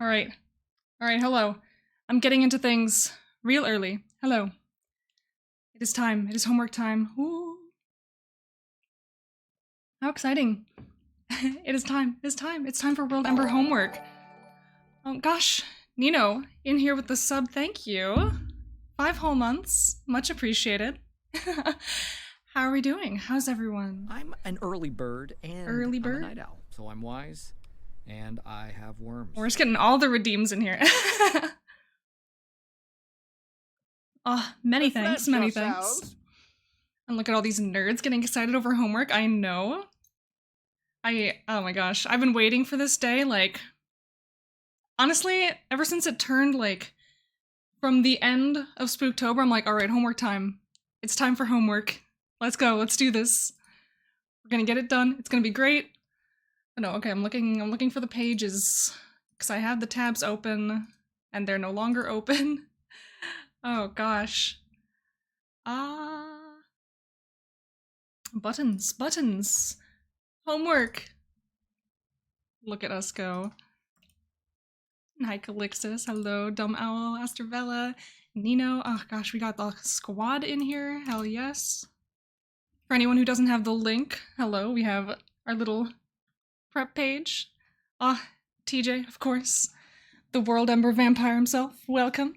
Alright. Alright, hello. I'm getting into things real early. Hello. It is time. It is homework time. Ooh. How exciting. It is time. It is time. It's time for WorldEmber homework. Oh gosh. Nino, in here with the sub, thank you. 5 whole months. Much appreciated. How are we doing? How's everyone? I'm an early bird, and Early I'm bird? a night owl, so I'm wise, and I have worms. We're just getting all the redeems in here. Oh, many thanks, many thanks. And look at all these nerds getting excited over homework. I know. Oh my gosh, I've been waiting for this day, like, honestly, ever since it turned, like, from the end of Spooktober, I'm like, alright, homework time. It's time for homework. Let's go, let's do this. We're gonna get it done, it's gonna be great. Oh no, okay, I'm looking for the pages, because I have the tabs open, and they're no longer open. Oh gosh. Buttons, buttons. Homework. Look at us go. Hi, Calixtus. Hello, Dumb Owl, Astravella, Nino. Oh gosh, we got the squad in here. Hell yes. For anyone who doesn't have the link, hello, we have our little prep page. TJ, of course. The WorldEmber vampire himself. Welcome.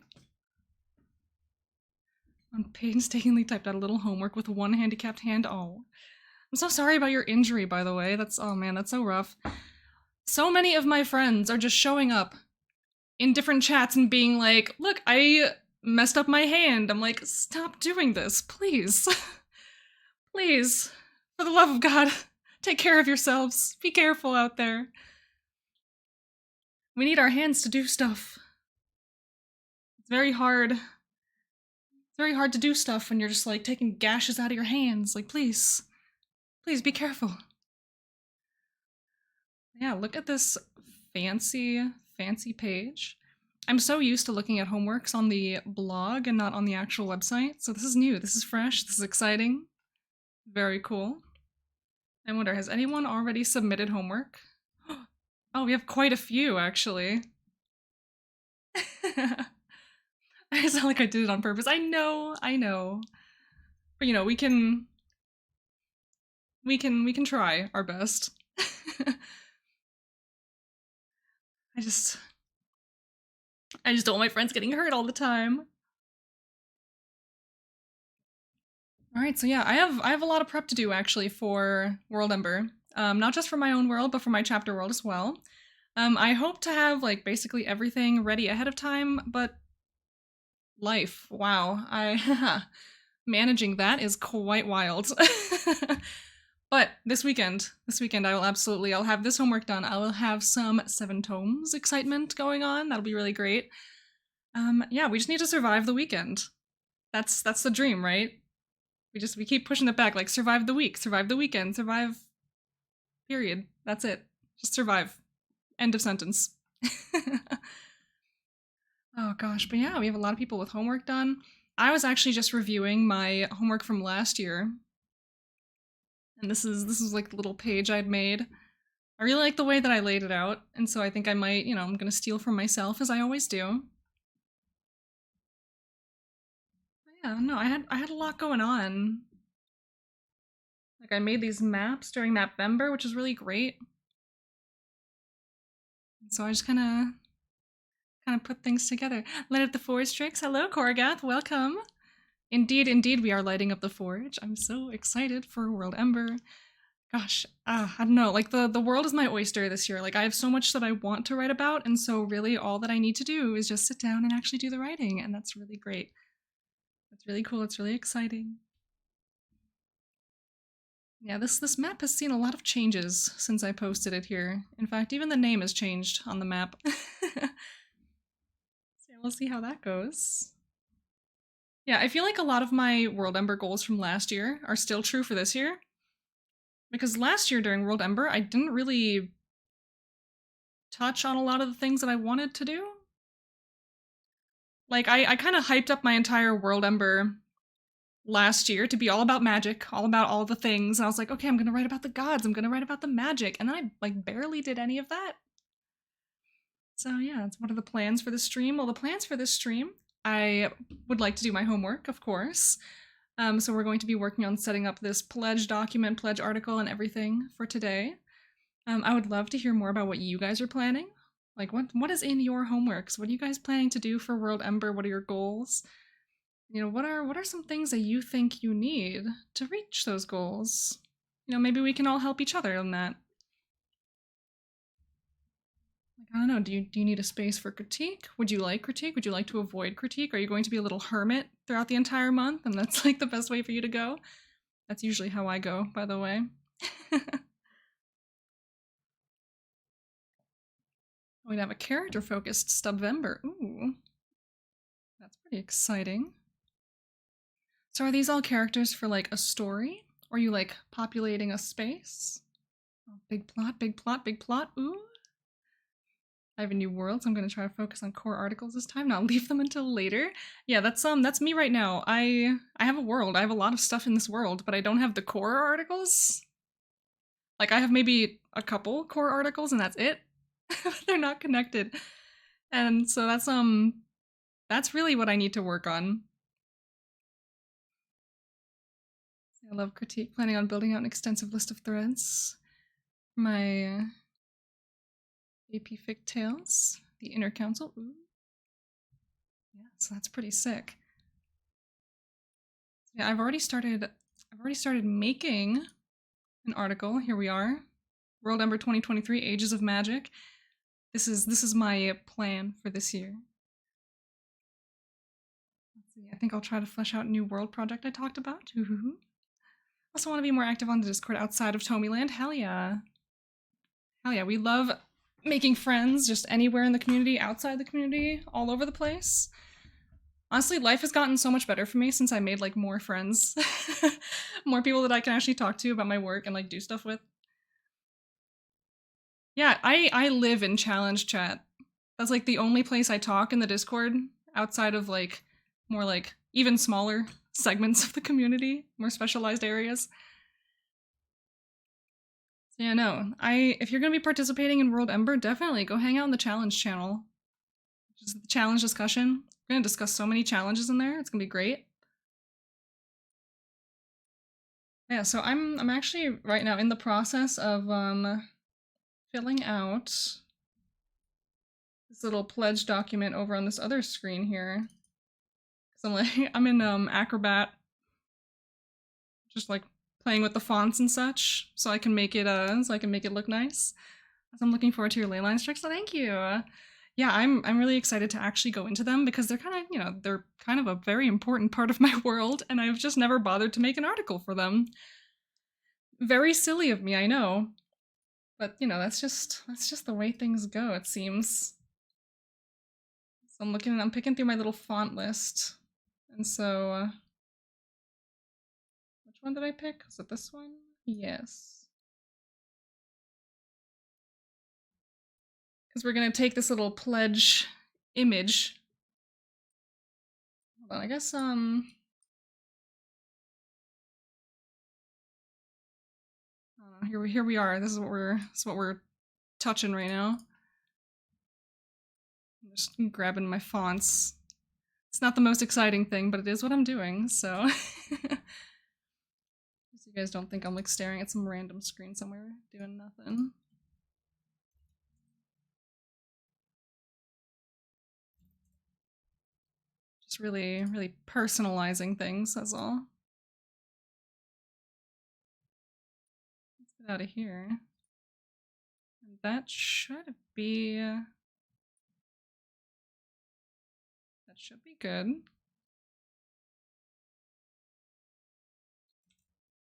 On painstakingly typed out a little homework with one handicapped hand. Oh. I'm so sorry about your injury, by the way. Oh man, that's so rough. So many of my friends are just showing up in different chats and being like, look, I messed up my hand. I'm like, stop doing this, please. Please. For the love of God, take care of yourselves. Be careful out there. We need our hands to do stuff. It's very hard. It's very hard to do stuff when you're just like taking gashes out of your hands. Like, please. Please be careful. Yeah, look at this fancy page. I'm so used to looking at homeworks on the blog and not on the actual website, so this is new, this is fresh, this is exciting. Very cool. I wonder, has anyone already submitted homework? Oh, we have quite a few, actually. I sound like I did it on purpose. I know. But you know, we can try our best. I just don't want my friends getting hurt all the time. Alright, so yeah, I have a lot of prep to do actually for WorldEmber. Not just for my own world, but for my chapter world as well. I hope to have like basically everything ready ahead of time, but life, wow, managing that is quite wild. But this weekend I'll have this homework done. I will have some 7 tomes excitement going on. That'll be really great. Yeah, we just need to survive the weekend. That's the dream, right? We keep pushing it back, like survive the week, survive the weekend, survive. Period. That's it. Just survive. End of sentence. Oh gosh, but yeah, we have a lot of people with homework done. I was actually just reviewing my homework from last year. And this is like the little page I'd made. I really like the way that I laid it out, and so I think I might, you know, I'm gonna steal from myself as I always do. But yeah, no, I had a lot going on. Like I made these maps during that Vember, which is really great. So I just kind of put things together. Light up the forge tricks. Hello, Korgath. Welcome. Indeed, we are lighting up the forge. I'm so excited for WorldEmber. Gosh, I don't know. Like the world is my oyster this year. Like I have so much that I want to write about, and so really all that I need to do is just sit down and actually do the writing, and that's really great. That's really cool. It's really exciting. Yeah, this map has seen a lot of changes since I posted it here. In fact, even the name has changed on the map. So we'll see how that goes. Yeah, I feel like a lot of my WorldEmber goals from last year are still true for this year. Because last year during WorldEmber, I didn't really touch on a lot of the things that I wanted to do. Like, I kind of hyped up my entire WorldEmber last year to be all about magic, all about all the things, and I was like, okay, I'm gonna write about the gods, I'm gonna write about the magic, and then I, like, barely did any of that. So yeah, what are the plans for the stream? Well, the plans for this stream, I would like to do my homework, of course. So we're going to be working on setting up this pledge document, pledge article, and everything for today. I would love to hear more about what you guys are planning. Like, what is in your homeworks? What are you guys planning to do for WorldEmber? What are your goals? What are some things that you think you need to reach those goals? Maybe we can all help each other on that. Like, I don't know. Do you need a space for critique? Would you like critique? Would you like to avoid critique? Are you going to be a little hermit throughout the entire month, and that's like the best way for you to go? That's usually how I go, by the way. We'd have a character-focused Stubvember. Ooh, that's pretty exciting. So are these all characters for like a story? Or are you like populating a space? Oh, big plot, big plot, big plot. Ooh. I have a new world, so I'm gonna try to focus on core articles this time, not leave them until later. Yeah, that's me right now. I have a world. I have a lot of stuff in this world, but I don't have the core articles. Like I have maybe a couple core articles and that's it. They're not connected. And so that's really what I need to work on. I love critique, planning on building out an extensive list of threads. My AP Fic Tales, the Inner Council. Ooh. Yeah, so that's pretty sick. Yeah, I've already started making an article. Here we are. WorldEmber 2023 Ages of Magic. This is my plan for this year. Let's see. I think I'll try to flesh out a new world project I talked about. Ooh. Also want to be more active on the Discord outside of Tommyland. Hell yeah. Hell yeah, we love making friends just anywhere in the community, outside the community, all over the place. Honestly, life has gotten so much better for me since I made like more friends. More people that I can actually talk to about my work and like do stuff with. Yeah, I live in challenge chat. That's like the only place I talk in the Discord outside of like more like even smaller segments of the community, more specialized areas. So yeah, no. If you're gonna be participating in WorldEmber, definitely go hang out in the challenge channel. Just the challenge discussion. We're gonna discuss so many challenges in there. It's gonna be great. Yeah, so I'm actually right now in the process of filling out this little pledge document over on this other screen here. Cause I'm like I'm in Acrobat, just like playing with the fonts and such, so I can make it look nice. So I'm looking forward to your ley line tricks. So thank you. Yeah, I'm really excited to actually go into them because they're kind of they're kind of a very important part of my world, and I've just never bothered to make an article for them. Very silly of me, I know, but that's just the way things go. It seems. So I'm picking through my little font list, and so which one did I pick? Was it this one? Yes. Because we're gonna take this little pledge image. Hold on, I guess here we are. This is what we're touching right now. I'm just grabbing my fonts. It's not the most exciting thing, but it is what I'm doing, so so you guys don't think I'm like staring at some random screen somewhere doing nothing. Just really, really personalizing things, that's all. Let's get out of here. And that should be good.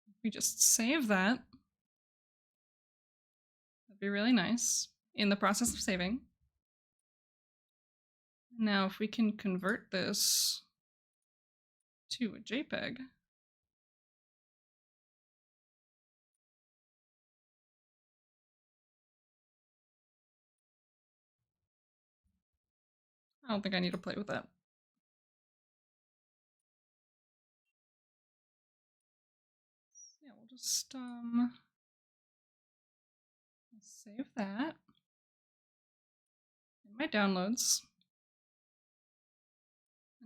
If we just save that, that'd be really nice. In the process of saving. Now, if we can convert this to a JPEG. I don't think I need to play with that. Yeah, we'll just save that. my downloads.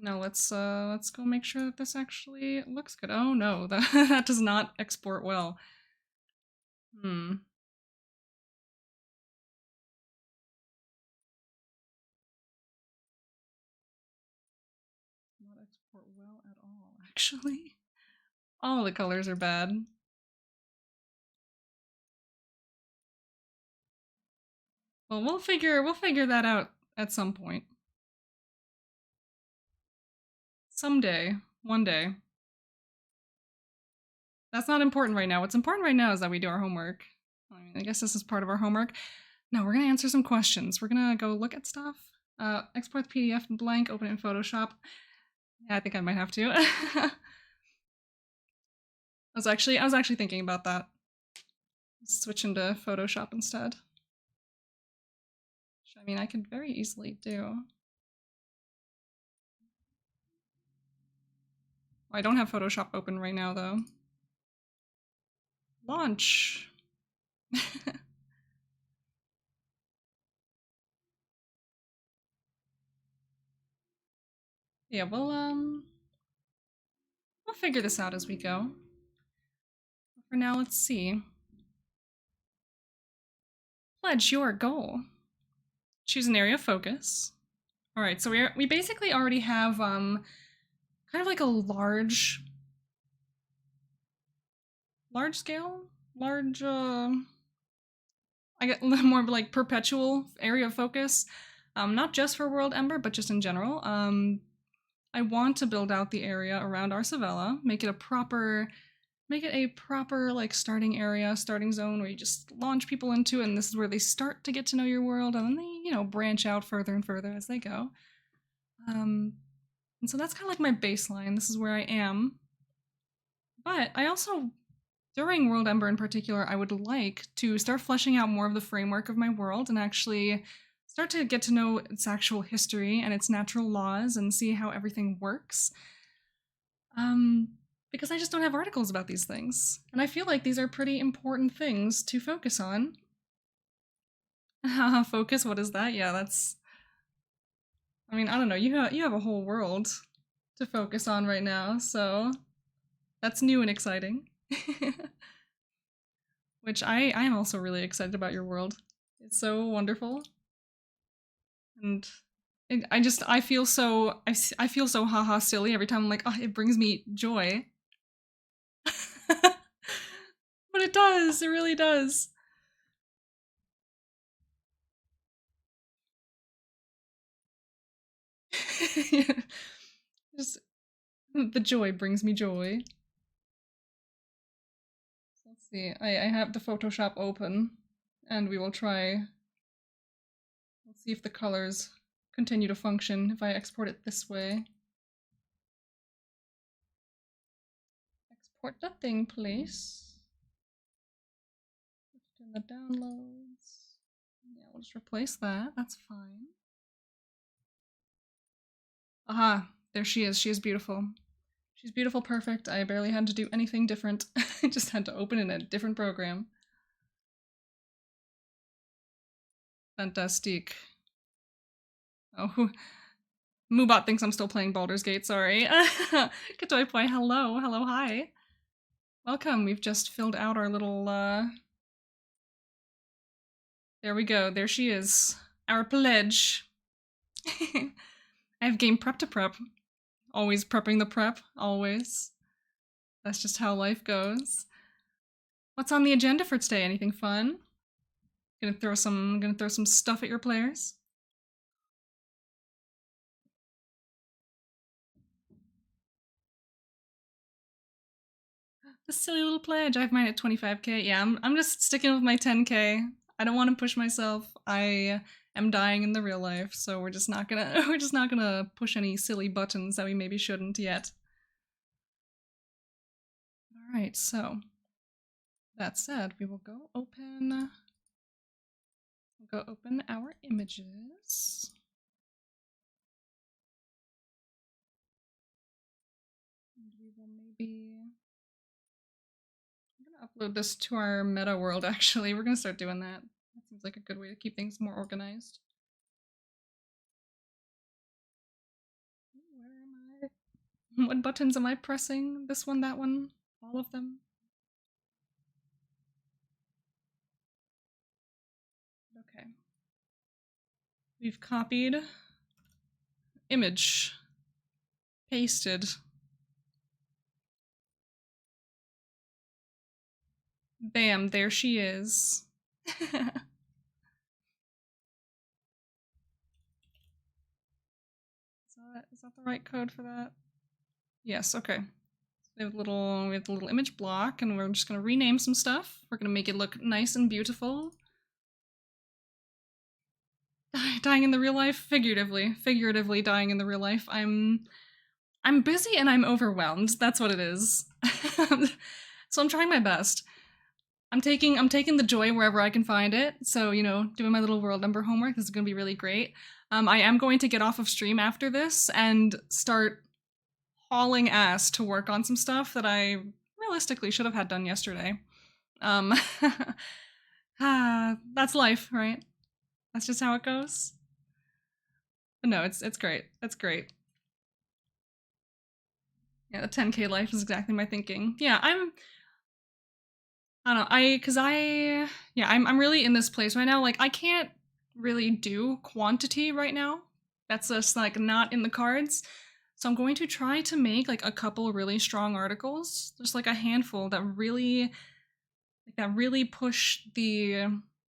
Now let's go make sure that this actually looks good. Oh no, that that does not export well. Hmm. Not export well at all, actually. All the colors are bad. Well, we'll figure that out at some point. Someday, one day. That's not important right now. What's important right now is that we do our homework. I mean, I guess this is part of our homework. No, we're gonna answer some questions. We're gonna go look at stuff. Export the PDF blank, open it in Photoshop. Yeah, I think I might have to. I was actually thinking about that. Switch into Photoshop instead. Which, I mean, I could very easily do. I don't have Photoshop open right now, though. Launch. Yeah, we'll figure this out as we go. For now, let's see. Pledge your goal. Choose an area of focus. All right, so we basically already have kind of like a large scale, large I get more like perpetual area of focus. Not just for WorldEmber, but just in general. I want to build out the area around Arsavella, make it a proper like starting area, starting zone where you just launch people into, and this is where they start to get to know your world, and then they, branch out further and further as they go. And so that's kind of like my baseline. This is where I am. But I also, during WorldEmber in particular, I would like to start fleshing out more of the framework of my world and actually start to get to know its actual history and its natural laws and see how everything works. Because I just don't have articles about these things. And I feel like these are pretty important things to focus on. Focus, what is that? Yeah, that's. I mean, I don't know. You have a whole world to focus on right now, so that's new and exciting. Which I am also really excited about your world. It's so wonderful, and I feel so I feel so haha silly every time I'm like, oh, it brings me joy. But it does, it really does. Just the joy brings me joy. So let's see. I have the Photoshop open, and we will try. Let's see if the colors continue to function if I export it this way. Export that thing, please. Put it in the downloads. Yeah, we'll just replace that. That's fine. Aha, there she is. She is beautiful. She's beautiful, perfect. I barely had to do anything different. I just had to open in a different program. Fantastic. Oh, Moobot thinks I'm still playing Baldur's Gate, sorry. Katoy Poi, hello, hello, hi. Welcome, we've just filled out our little, There we go, there she is. Our pledge. I have game prep to prep. Always prepping the prep, always. That's just how life goes. What's on the agenda for today? Anything fun? Gonna throw some stuff at your players. The silly little pledge. I have mine at 25k. Yeah, I'm just sticking with my 10k. I don't want to push myself. I am dying in the real life, so we're just not gonna push any silly buttons that we maybe shouldn't yet. All right, so that said, we will go open our images. And we will maybe I'm gonna upload this to our meta world actually. We're gonna start doing that. That seems like a good way to keep things more organized. What buttons am I pressing? This one, that one, all of them? Okay. We've copied. Image. Pasted. Bam, there she is. Is that the right code for that? Yes, okay. We have the little image block, and we're just gonna rename some stuff. We're gonna make it look nice and beautiful. Dying in the real life, figuratively dying in the real life. I'm busy and I'm overwhelmed. That's what it is. So I'm trying my best. I'm taking the joy wherever I can find it. So, you know, doing my little WorldEmber homework, this is going to be really great. I am going to get off of stream after this and start hauling ass to work on some stuff that I realistically should have had done yesterday. Um, that's life, right? That's just how it goes. But no, it's great. That's great. Yeah, the 10K life is exactly my thinking. Yeah, I don't know. I'm really in this place right now. Like, I can't really do quantity right now. That's just like not in the cards. So I'm going to try to make like a couple really strong articles, just like a handful that really push the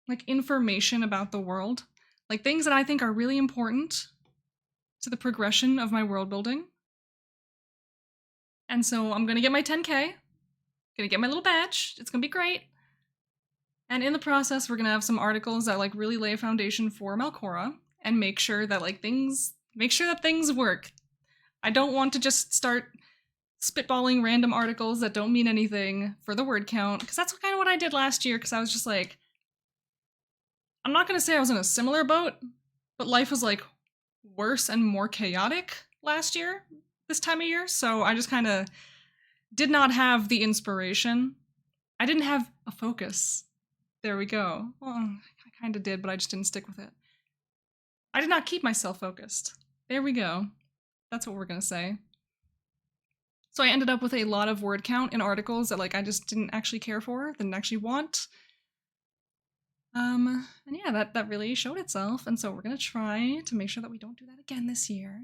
like information about the world, like things that I think are really important to the progression of my world building. And so I'm gonna get my 10K, gonna get my little badge. It's gonna be great. And in the process, we're gonna have some articles that like really lay a foundation for Malcora and make sure that things work. I don't want to just start spitballing random articles that don't mean anything for the word count, because that's kind of what I did last year, because I was just like, I'm not gonna say I was in a similar boat, but life was like worse and more chaotic last year, this time of year, so I just kind of did not have the inspiration. I didn't have a focus. There we go. Well, I kind of did, but I just didn't stick with it. I did not keep myself focused. There we go. That's what we're gonna say. So I ended up with a lot of word count in articles that like I just didn't actually care for, didn't actually want. And yeah, that really showed itself, and so we're gonna try to make sure that we don't do that again this year.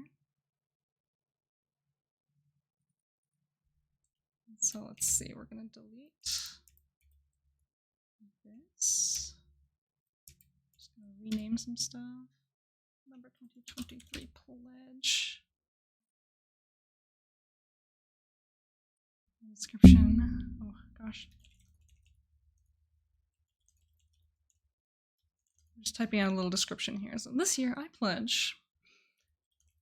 So let's see, we're gonna delete this. Just gonna rename some stuff. Number 2023 pledge. Description. Oh gosh. I'm just typing out a little description here. So this year I pledge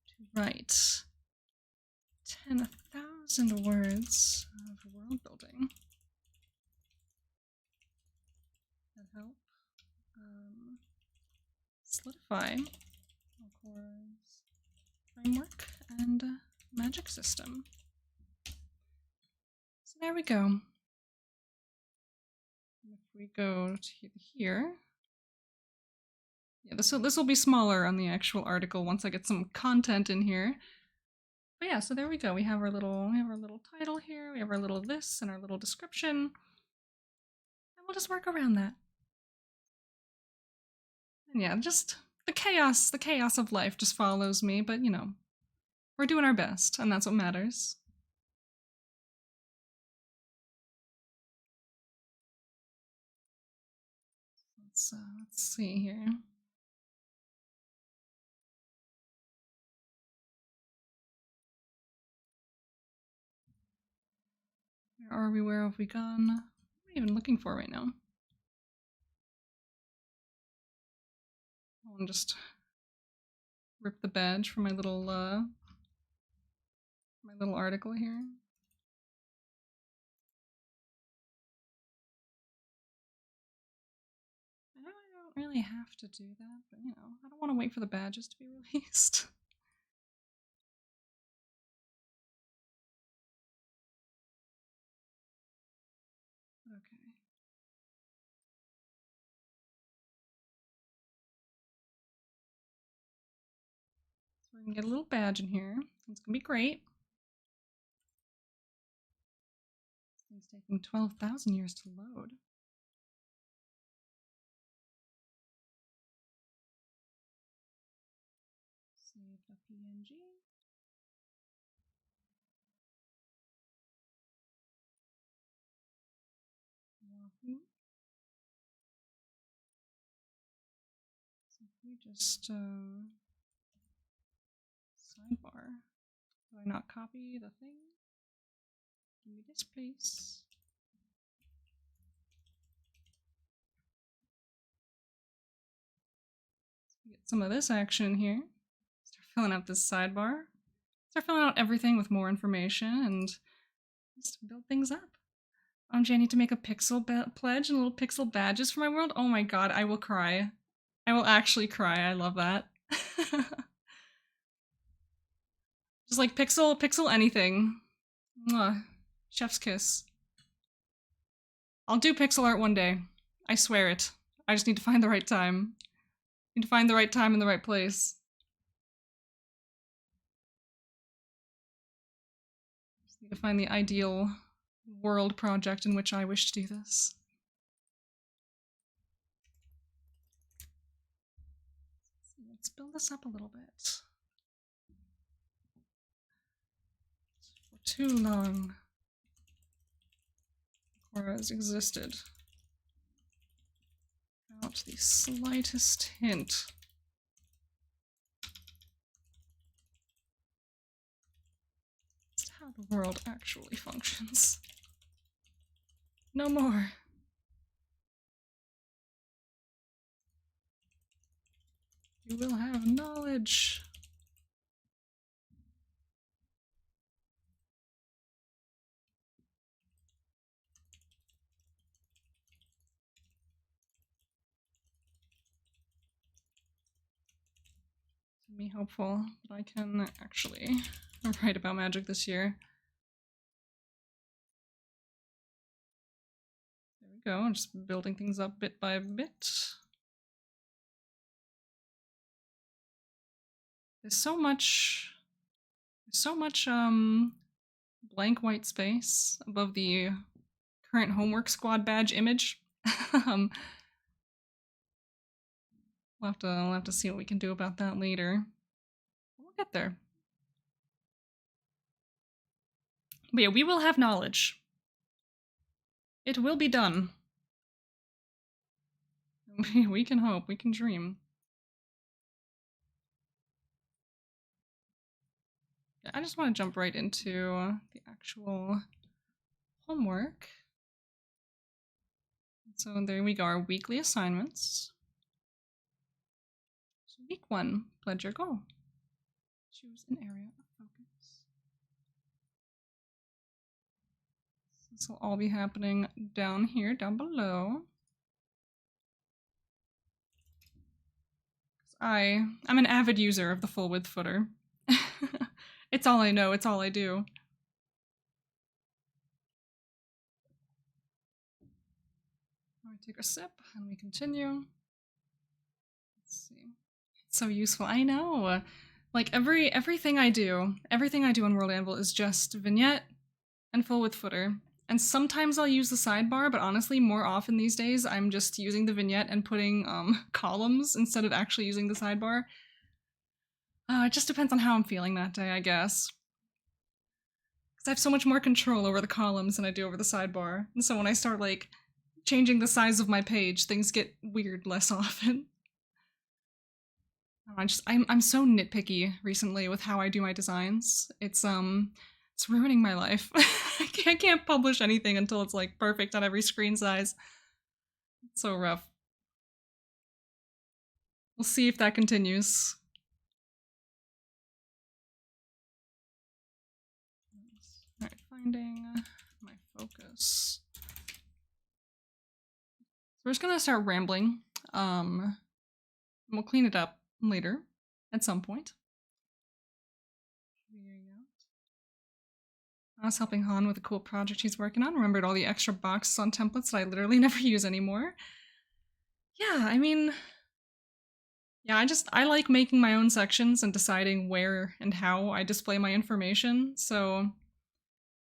to write 10,000 words of world building that help solidify Malcora's framework and magic system. So there we go. And if we go to here, yeah, this will be smaller on the actual article once I get some content in here. But yeah, so there we go. We have our little title here. We have our little this and our little description, and we'll just work around that. And yeah, just the chaos of life just follows me. But you know, we're doing our best, and that's what matters. Let's see here. Where are we? Where have we gone? What am I even looking for right now? I'll just rip the badge for my little article here. I know I don't really have to do that, but you know, I don't want to wait for the badges to be released. Okay. So we can get a little badge in here. It's gonna be great. taking 12,000 years to load. Save the PNG. Wahoo. So if we just sidebar. Do I not copy the thing? Give me this, please. Get some of this action here. Start filling out this sidebar. Start filling out everything with more information and just build things up. OMG, I need to make a pixel pledge and little pixel badges for my world. Oh my god, I will cry. I will actually cry. I love that. Just like pixel anything. Mwah. Chef's kiss. I'll do pixel art one day. I swear it. I just need to find the right time. Need to find the right time and the right place. Just need to find the ideal world project in which I wish to do this. Let's build this up a little bit. For too long, Cora has existed without the slightest hint as to how the world actually functions. No more. You will have knowledge. Me hopeful that I can actually write about magic this year. There we go, I'm just building things up bit by bit. There's so much blank white space above the current homework squad badge image. We'll have to see what we can do about that later. We'll get there. But yeah, we will have knowledge. It will be done. We can hope, we can dream. Yeah, I just want to jump right into the actual homework. So there we go, our weekly assignments. So week 1, pledge your goal. Choose an area of focus. This will all be happening down here, down below. I'm an avid user of the full width footer. It's all I know, it's all I do. I take a sip and we continue. Let's see. It's so useful. I know. Like everything I do in WorldEmber is just vignette and full width footer. And sometimes I'll use the sidebar, but honestly, more often these days, I'm just using the vignette and putting columns instead of actually using the sidebar. It just depends on how I'm feeling that day, I guess. Because I have so much more control over the columns than I do over the sidebar. And so when I start, like, changing the size of my page, things get weird less often. I'm so nitpicky recently with how I do my designs. It's ruining my life. I can't publish anything until it's like perfect on every screen size. It's so rough. We'll see if that continues. Alright, finding my focus. So we're just gonna start rambling. And we'll clean it up later at some point. I was helping Han with a cool project he's working on. Remembered all the extra boxes on templates that I literally never use anymore. Yeah, I mean, yeah, I like making my own sections and deciding where and how I display my information. So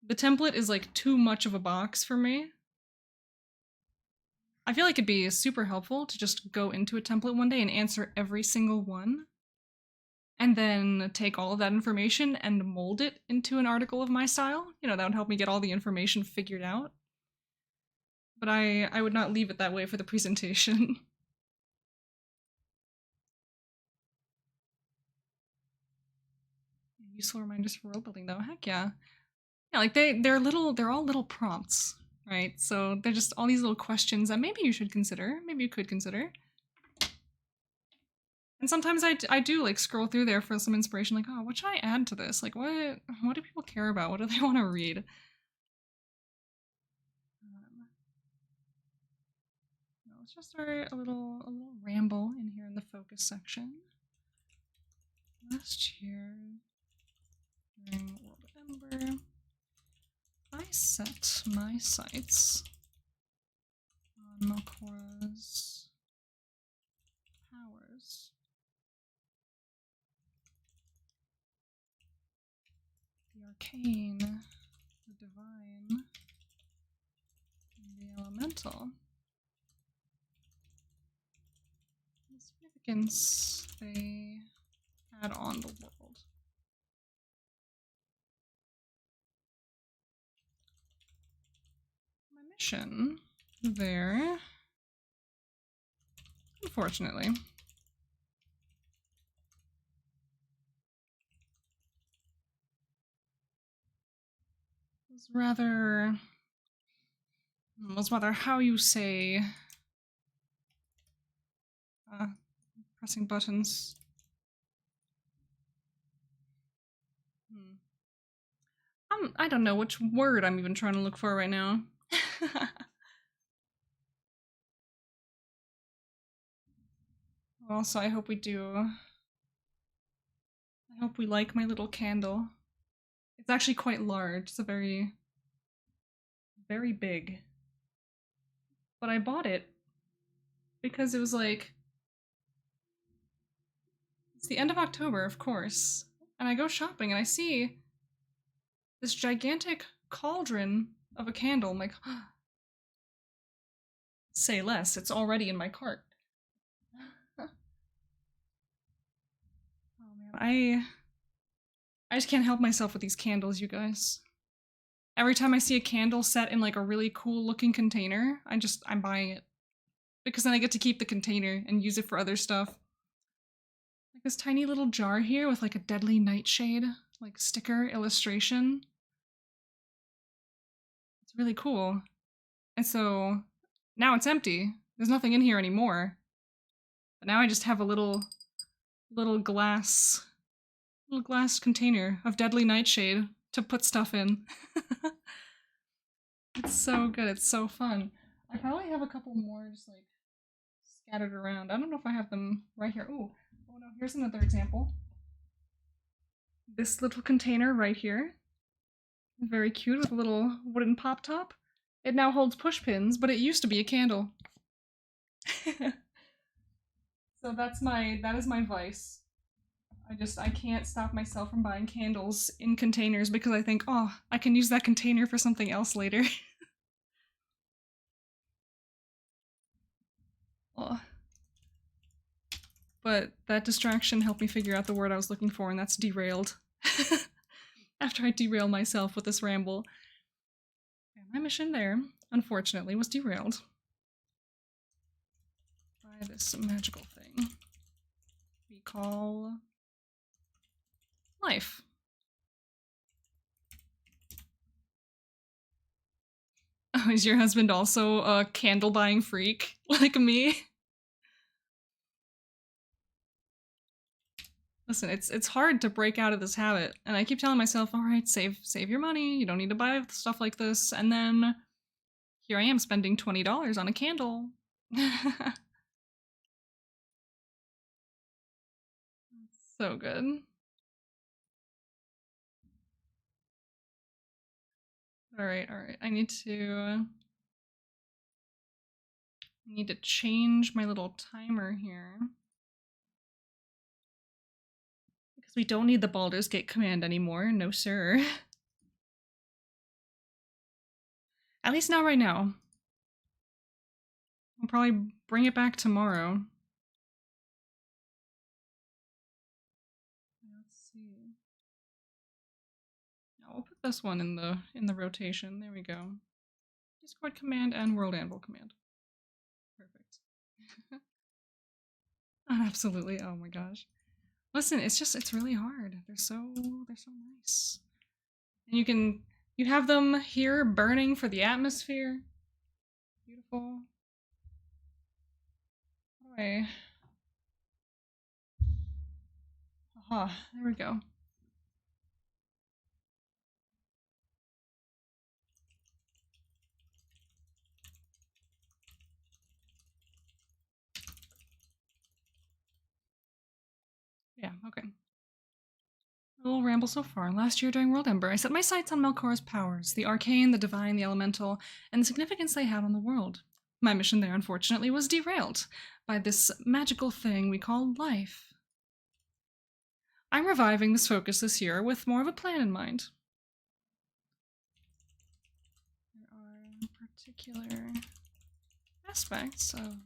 The template is like too much of a box for me. I feel like it'd be super helpful to just go into a template one day and answer every single one, and then take all of that information and mold it into an article of my style. You know, that would help me get all the information figured out. But I would not leave it that way for the presentation. Useful reminders for world building though, heck yeah. Yeah, like they're all little prompts, right? So they're just all these little questions that maybe you should consider, maybe you could consider. And sometimes I do like scroll through there for some inspiration, like, oh, what should I add to this? Like, what do people care about? What do they want to read? Let's just start a little ramble in here in the focus section. Last year during WorldEmber, I set my sights on Melchora's powers. The arcane, the divine, and the elemental. The significance they had on the world. My mission there, unfortunately, was rather how you say, pressing buttons. I don't know which word I'm even trying to look for right now. Also, I hope we do. I hope we like my little candle. It's actually quite large. It's a very, very big. But I bought it because it was like, it's the end of October, of course. And I go shopping and I see this gigantic cauldron of a candle. I'm like, say less, it's already in my cart. Oh man, I just can't help myself with these candles, you guys. Every time I see a candle set in like a really cool looking container, I'm buying it. Because then I get to keep the container and use it for other stuff. Like this tiny little jar here with like a deadly nightshade, like sticker illustration. It's really cool. And so now it's empty. There's nothing in here anymore. But now I just have a little glass container of deadly nightshade to put stuff in. It's so good. It's so fun. I probably have a couple more just like scattered around. I don't know if I have them right here. Ooh. Oh no, here's another example. This little container right here. Very cute with a little wooden pop top. It now holds push pins, but it used to be a candle. So that is my vice. I can't stop myself from buying candles in containers because I think, oh, I can use that container for something else later. Oh. But that distraction helped me figure out the word I was looking for, and that's derailed. After I derail myself with this ramble. And my mission there, unfortunately, was derailed by this magical thing we call life. Oh, is your husband also a candle buying freak like me? Listen, it's hard to break out of this habit, and I keep telling myself, all right, save your money. You don't need to buy stuff like this. And then here I am spending $20 on a candle. So good. All right. I need to change my little timer here. Because we don't need the Baldur's Gate command anymore. No, sir. At least not right now. I'll probably bring it back tomorrow. Let's see. No, we'll put this one in the rotation. There we go. Discord command and World Anvil command. Perfect. Absolutely. Oh my gosh. Listen, it's really hard. They're so nice. And you have them here burning for the atmosphere. Beautiful. Okay. Aha, there we go. Yeah, okay. A little ramble so far. Last year during WorldEmber, I set my sights on Melkor's powers, the arcane, the divine, the elemental, and the significance they had on the world. My mission there, unfortunately, was derailed by this magical thing we call life. I'm reviving this focus this year with more of a plan in mind. There are particular aspects of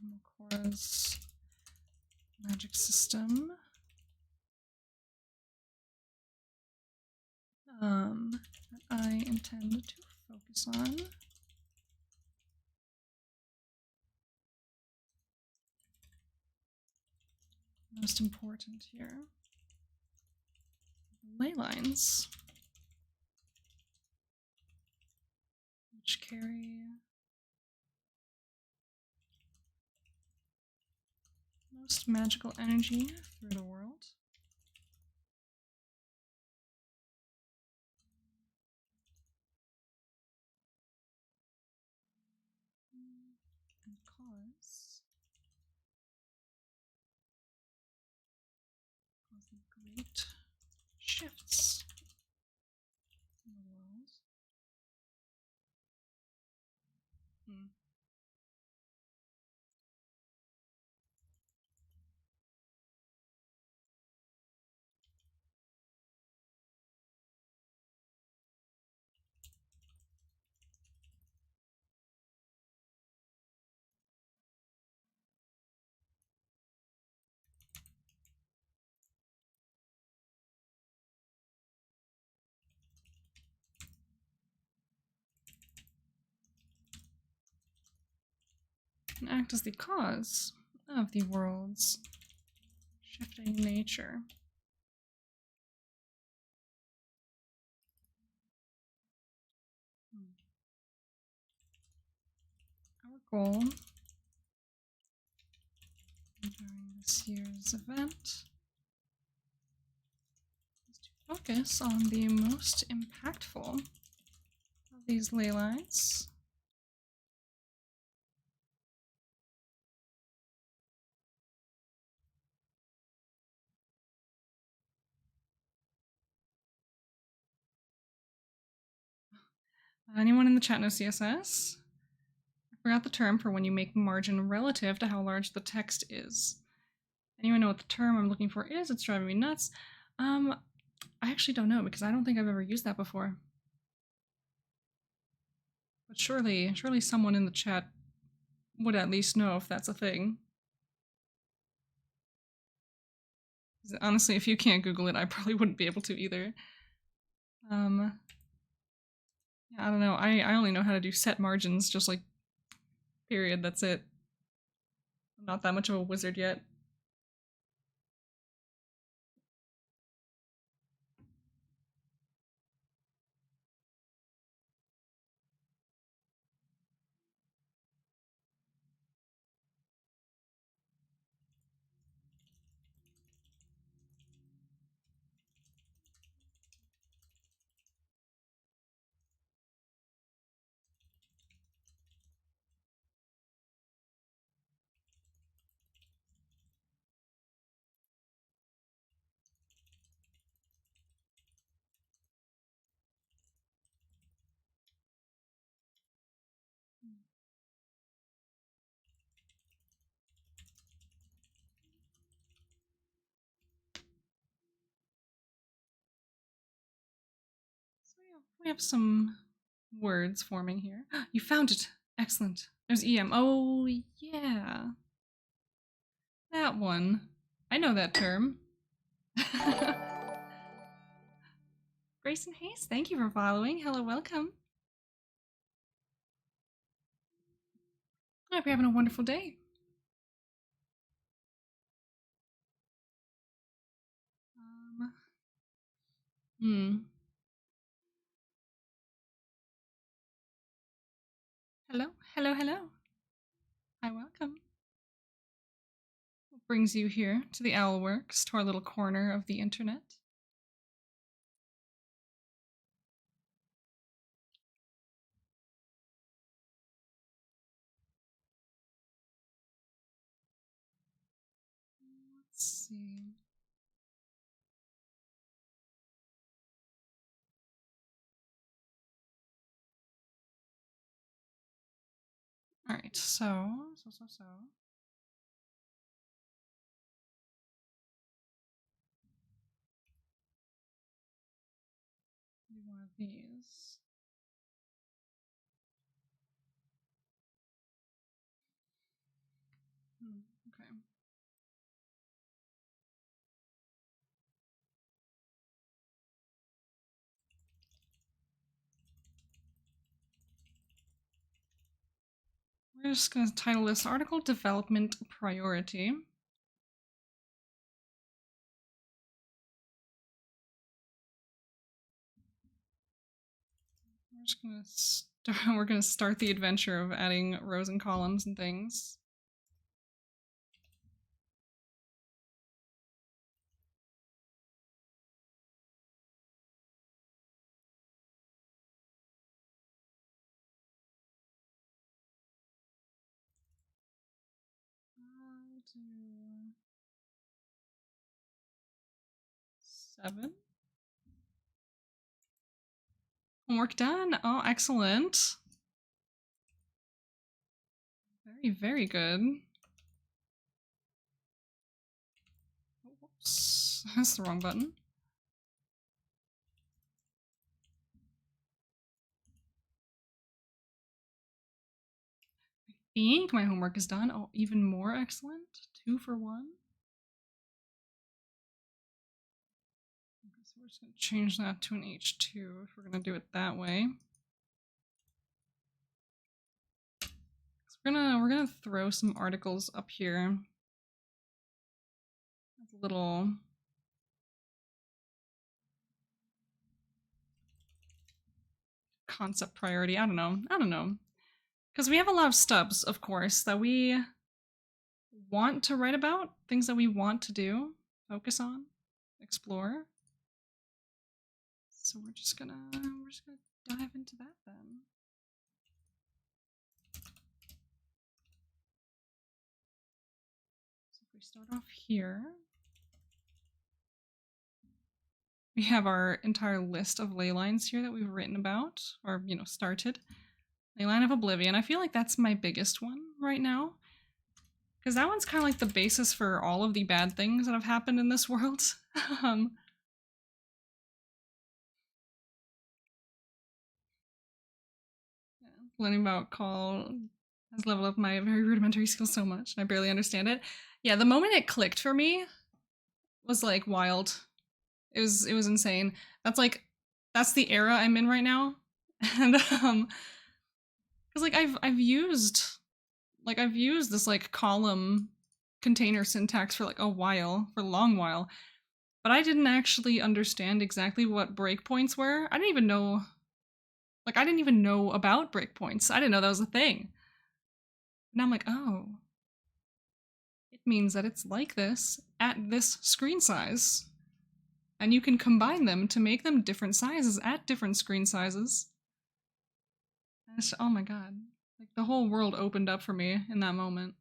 Melkor's magic system that I intend to focus on. Most important here, ley lines, which carry most magical energy through the world. And cause the great shifts in the world. Hmm. And act as the cause of the world's shifting nature. Our goal during this year's event is to focus on the most impactful of these ley lines. Anyone in the chat know CSS? I forgot the term for when you make margin relative to how large the text is. Anyone know what the term I'm looking for is? It's driving me nuts. I actually don't know because I don't think I've ever used that before. But surely someone in the chat would at least know if that's a thing. Honestly, if you can't Google it, I probably wouldn't be able to either. Yeah, I don't know. I only know how to do set margins, just like, period, that's it. I'm not that much of a wizard yet. So yeah, we have some words forming here. You found it. Excellent. There's EM. Oh, yeah. That one. I know that term. Grayson Hayes, thank you for following. Hello, welcome. I hope you're having a wonderful day. Hmm. Hello, hello, hello. Hi, welcome. What brings you here to the Owlworks, to our little corner of the internet? Let's see. All right, so. One of these. Okay. We're just going to title this article Development Priority. We're gonna start the adventure of adding rows and columns and things. I'll do 7. Homework done. Oh, excellent. Very, very good. Oops, that's the wrong button. I think my homework is done. Oh, even more excellent. 2 for 1. Okay, so we're just gonna change that to an H2 if we're gonna do it that way. So we're gonna throw some articles up here. That's a little concept priority. I don't know. Because we have a lot of stubs, of course, that we want to write about, things that we want to do, focus on, explore. So we're just gonna dive into that then. So if we start off here, we have our entire list of ley lines here that we've written about, or, started. Leyline of Oblivion. I feel like that's my biggest one right now. Because that one's kind of like the basis for all of the bad things that have happened in this world. Yeah, learning about call has leveled up my very rudimentary skills so much, and I barely understand it. Yeah, the moment it clicked for me was like wild. It was insane. That's the era I'm in right now, and because like I've used this like column container syntax for like a while, for a long while, but I didn't actually understand exactly what breakpoints were. I didn't even know about breakpoints. I didn't know that was a thing. And I'm like, oh, it means that it's like this at this screen size. And you can combine them to make them different sizes at different screen sizes. And oh my god. Like the whole world opened up for me in that moment.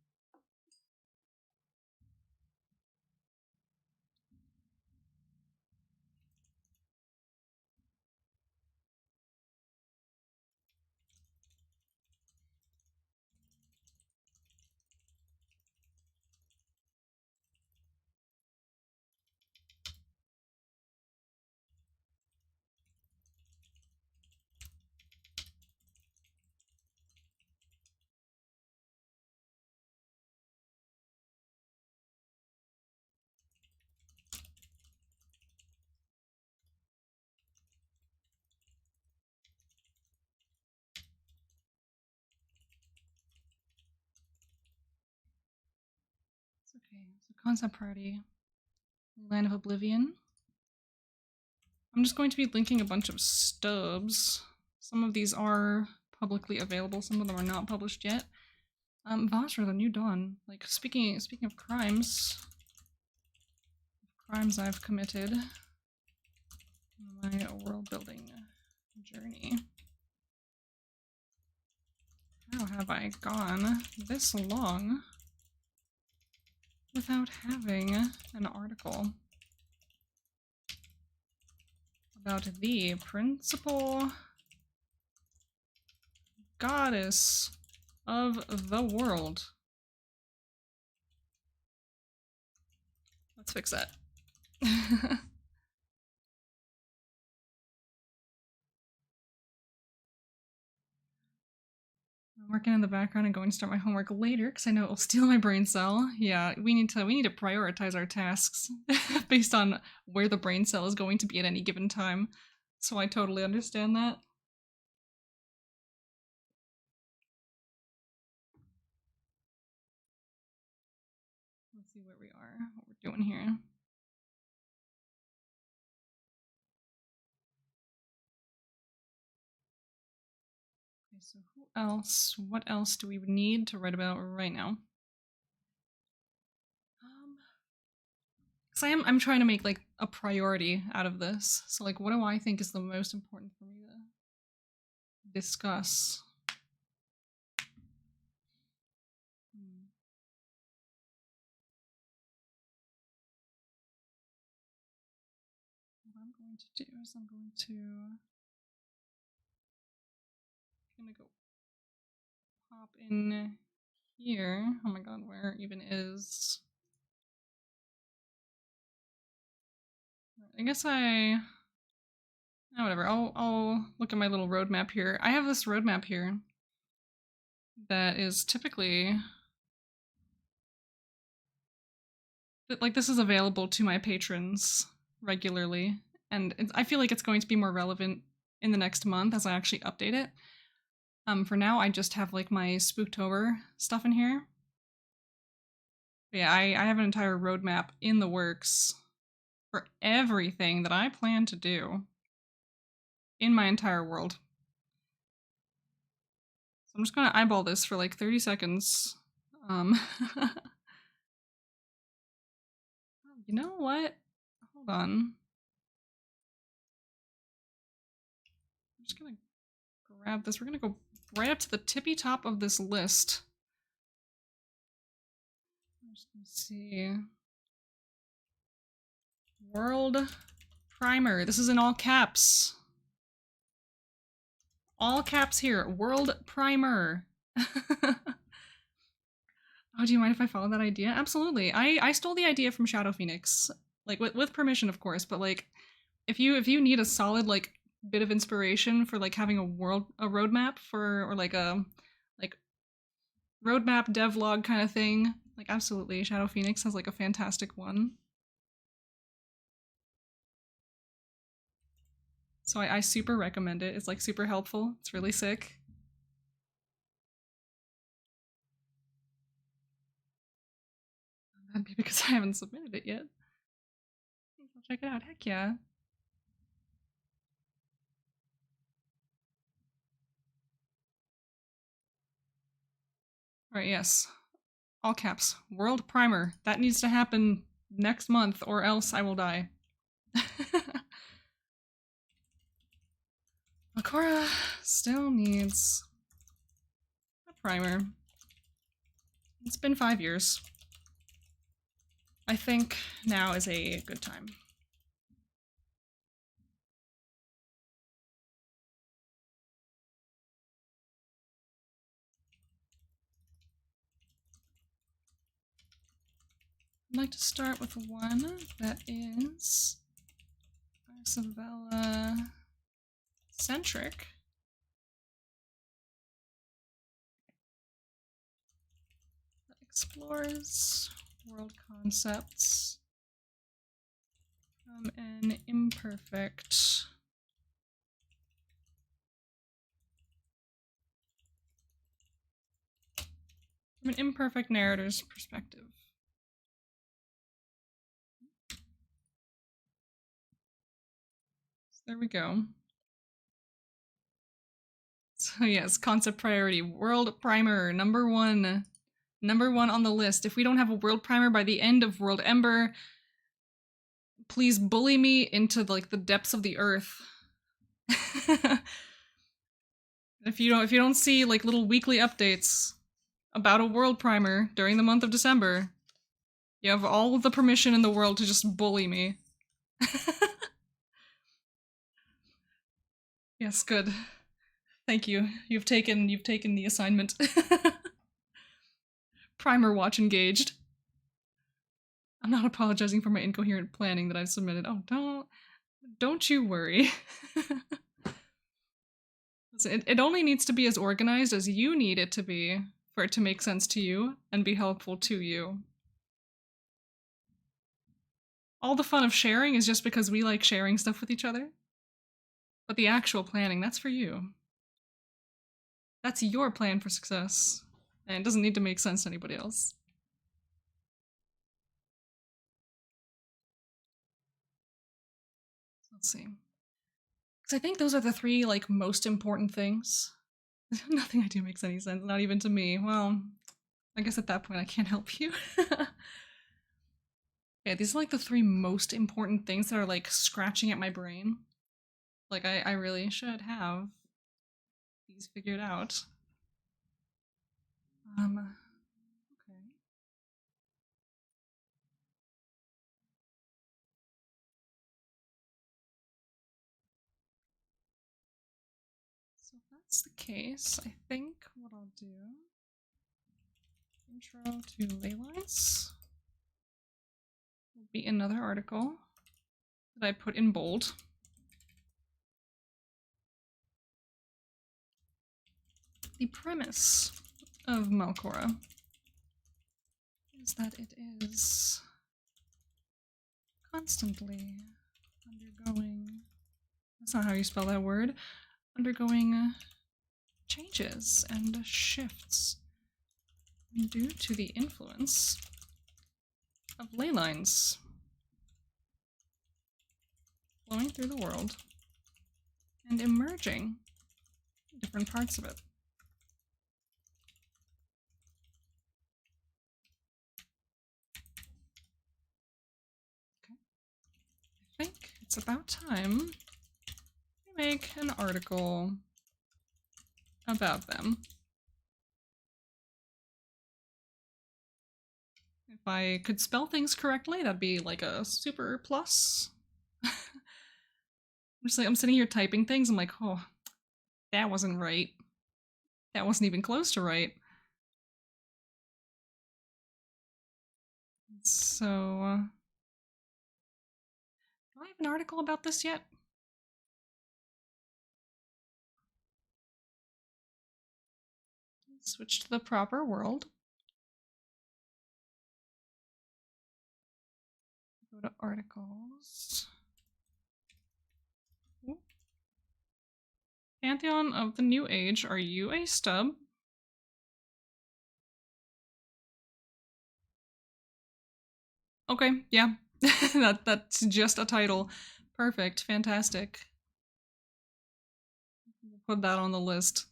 Okay, so concept party. Land of Oblivion. I'm just going to be linking a bunch of stubs. Some of these are publicly available, some of them are not published yet. Vajra, the New Dawn. Like, speaking of crimes I've committed in my world building journey. How have I gone this long without having an article about the principal goddess of the world? Let's fix that. I'm working in the background and going to start my homework later because I know it will steal my brain cell. Yeah, we need to prioritize our tasks based on where the brain cell is going to be at any given time. So I totally understand that. Let's see where we are, what we're doing here. Okay, so who else? What else do we need to write about right now? Because I'm trying to make like a priority out of this. So like, what do I think is the most important for me to discuss? What I'm going to do is I'm gonna go pop in here. Oh my god, where even is? I guess whatever. I'll look at my little roadmap here. I have this roadmap here that is typically like this is available to my patrons regularly, and I feel like it's going to be more relevant in the next month as I actually update it. For now, I just have like my Spooktober stuff in here. But yeah, I have an entire roadmap in the works for everything that I plan to do in my entire world. So I'm just gonna eyeball this for like 30 seconds. You know what? Hold on. I'm just gonna grab this. We're gonna go right up to the tippy top of this list. I'm just gonna see. World Primer. This is in all caps. All caps here. World Primer. Oh, do you mind if I follow that idea? Absolutely. I stole the idea from Shadow Phoenix. Like with permission, of course, but like if you need a solid like bit of inspiration for like having a roadmap for or like a like roadmap devlog kind of thing, like absolutely Shadow Phoenix has like a fantastic one. So I super recommend it. It's like super helpful. It's really sick. That'd be because I haven't submitted it yet. I think I'll check it out. Heck yeah. Alright, yes. All caps. World Primer. That needs to happen next month or else I will die. Akora still needs a primer. It's been 5 years. I think now is a good time. I'd like to start with one that is Arsavella centric. That explores world concepts from an imperfect narrator's perspective. There we go. So yes, concept priority. World primer, number one. Number one on the list. If we don't have a world primer by the end of WorldEmber, please bully me into like the depths of the earth. If you don't see like little weekly updates about a world primer during the month of December, you have all the permission in the world to just bully me. Yes, good. Thank you. You've taken the assignment. Primer watch engaged. I'm not apologizing for my incoherent planning that I've submitted. Oh, don't you worry. It only needs to be as organized as you need it to be for it to make sense to you and be helpful to you. All the fun of sharing is just because we like sharing stuff with each other. But the actual planning, that's for you. That's your plan for success. And it doesn't need to make sense to anybody else. Let's see. Because I think those are the three, like, most important things. Nothing I do makes any sense, not even to me. Well, I guess at that point I can't help you. Yeah, these are like the three most important things that are like scratching at my brain. Like I really should have these figured out. Okay. So if that's the case, I think what I'll do, intro to ley lines, will be another article that I put in bold. The premise of Malcora is that it is constantly undergoing, that's not how you spell that word, undergoing changes and shifts due to the influence of ley lines flowing through the world and emerging in different parts of it. Okay. I think it's about time to make an article about them. If I could spell things correctly, that'd be like a super plus. I'm sitting here typing things, I'm like, oh, that wasn't right. That wasn't even close to right. So, do I have an article about this yet? Switch to the proper world. Go to articles. Ooh. Pantheon of the New Age, are you a stub? Okay, yeah. That's just a title. Perfect, fantastic. We'll put that on the list.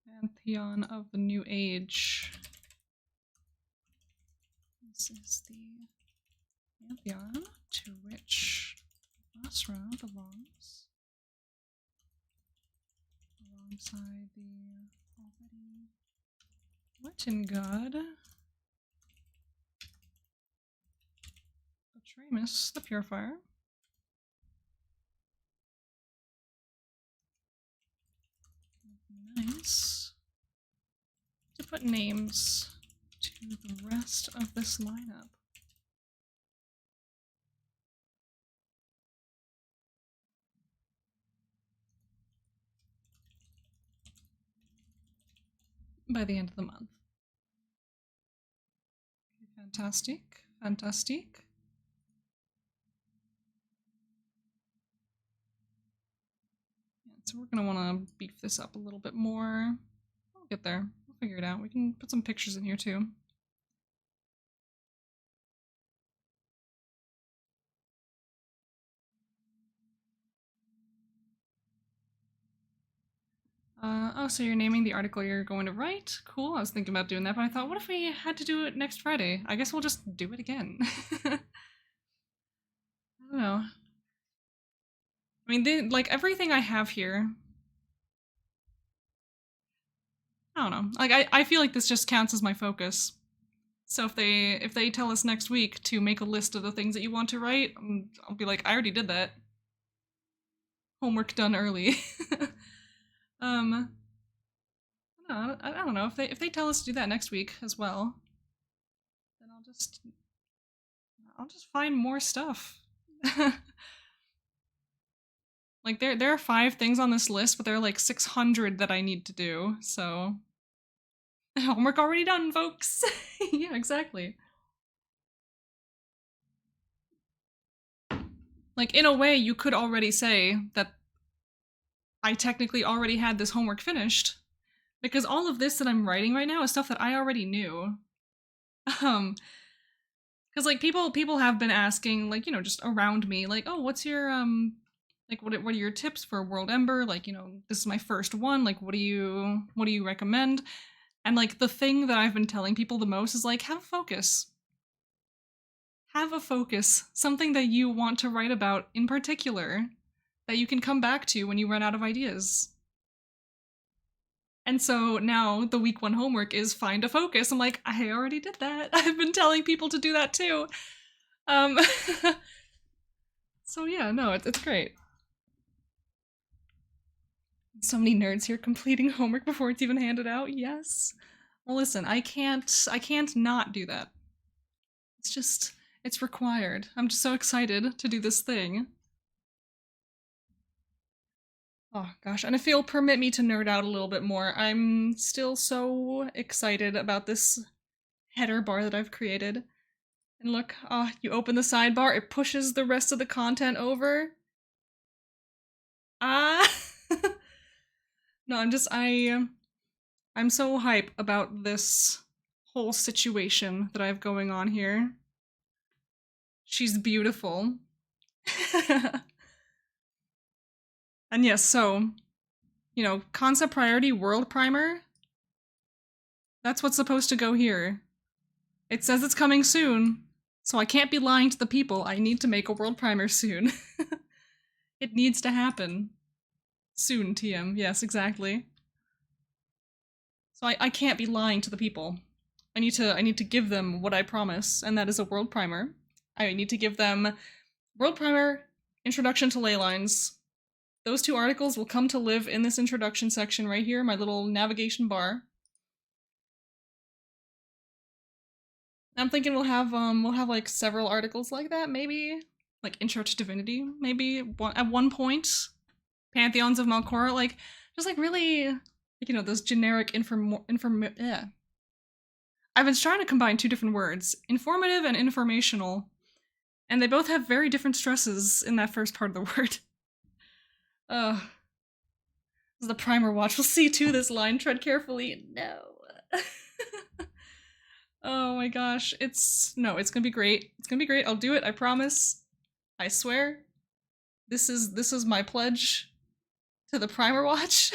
Pantheon of the New Age. This is the pantheon to which Asra belongs, alongside the already written god Betramus the Purifier. Nice to put names to the rest of this lineup. By the end of the month. Fantastic, fantastic. Yeah, so we're gonna want to beef this up a little bit more. We'll get there. We'll figure it out. We can put some pictures in here too. Oh, so you're naming the article you're going to write? Cool. I was thinking about doing that, but I thought, what if we had to do it next Friday? I guess we'll just do it again. I don't know. I mean, like everything I have here. I don't know. Like I feel like this just counts as my focus. So if they tell us next week to make a list of the things that you want to write, I'll be like, I already did that. Homework done early. um, I don't know if they tell us to do that next week as well, then I'll just find more stuff. Like there are 5 things on this list, but there are like 600 that I need to do. So homework already done, folks. Yeah, exactly. Like in a way, you could already say that I technically already had this homework finished because all of this that I'm writing right now is stuff that I already knew. Um, because like people have been asking, like, just around me, like, oh, what's your like what are your tips for WorldEmber? Like, this is my first one. Like, what do you recommend? And like the thing that I've been telling people the most is like, have a focus. Have a focus. Something that you want to write about in particular that you can come back to when you run out of ideas. And so now the week 1 homework is find a focus. I'm like, I already did that. I've been telling people to do that too. Um, so yeah, no, it's great. So many nerds here completing homework before it's even handed out. Yes. Well, listen, I can't not do that. It's required. I'm just so excited to do this thing. Oh gosh, and if you'll permit me to nerd out a little bit more, I'm still so excited about this header bar that I've created. And look, you open the sidebar, it pushes the rest of the content over. Ah! No, I'm so hype about this whole situation that I have going on here. She's beautiful. And yes, so, concept priority world primer, that's what's supposed to go here. It says it's coming soon, so I can't be lying to the people. I need to make a world primer soon. It needs to happen. Soon, TM. Yes, exactly. So I can't be lying to the people. I need to give them what I promise, and that is a world primer. I need to give them world primer, introduction to ley lines. Those 2 articles will come to live in this introduction section right here, my little navigation bar. I'm thinking we'll have like several articles like that, maybe like Intro to Divinity, maybe at one point, Pantheons of Malcora, like just like really, like, those generic yeah. I've been trying to combine 2 different words, informative and informational, and they both have very different stresses in that first part of the word. Ugh. This is the primer watch. We'll see too this line. Tread carefully. No. Oh my gosh. It's gonna be great. It's gonna be great. I'll do it, I promise. I swear. This is my pledge to the primer watch.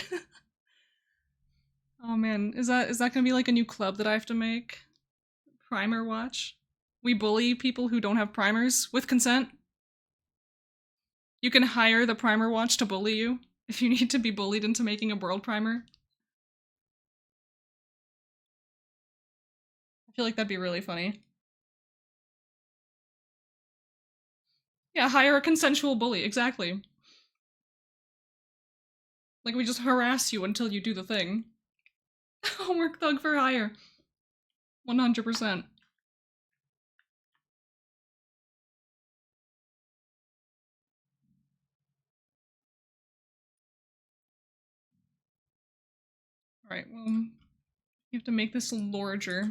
Oh man, is that gonna be like a new club that I have to make? Primer watch? We bully people who don't have primers with consent. You can hire the primer watch to bully you if you need to be bullied into making a world primer. I feel like that'd be really funny. Yeah, hire a consensual bully, exactly. Like we just harass you until you do the thing. Homework thug for hire. 100%. Alright, well, you have to make this larger.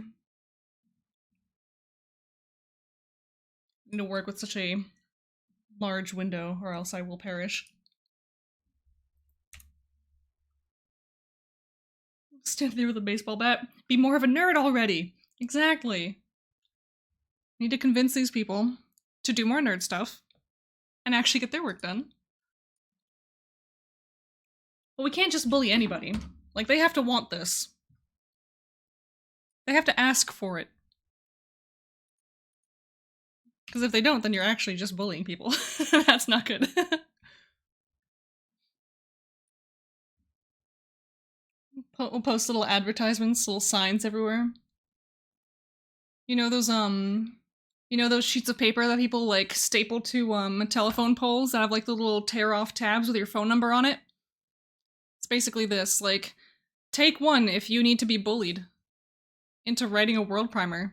I need to work with such a large window, or else I will perish. Stand there with a baseball bat. Be more of a nerd already! Exactly. I need to convince these people to do more nerd stuff and actually get their work done. But we can't just bully anybody. Like, they have to want this. They have to ask for it. Because if they don't, then you're actually just bullying people. That's not good. We'll post little advertisements, little signs everywhere. You know those sheets of paper that people like staple to telephone poles that have like the little tear off tabs with your phone number on it? It's basically this, like, take one if you need to be bullied into writing a world primer.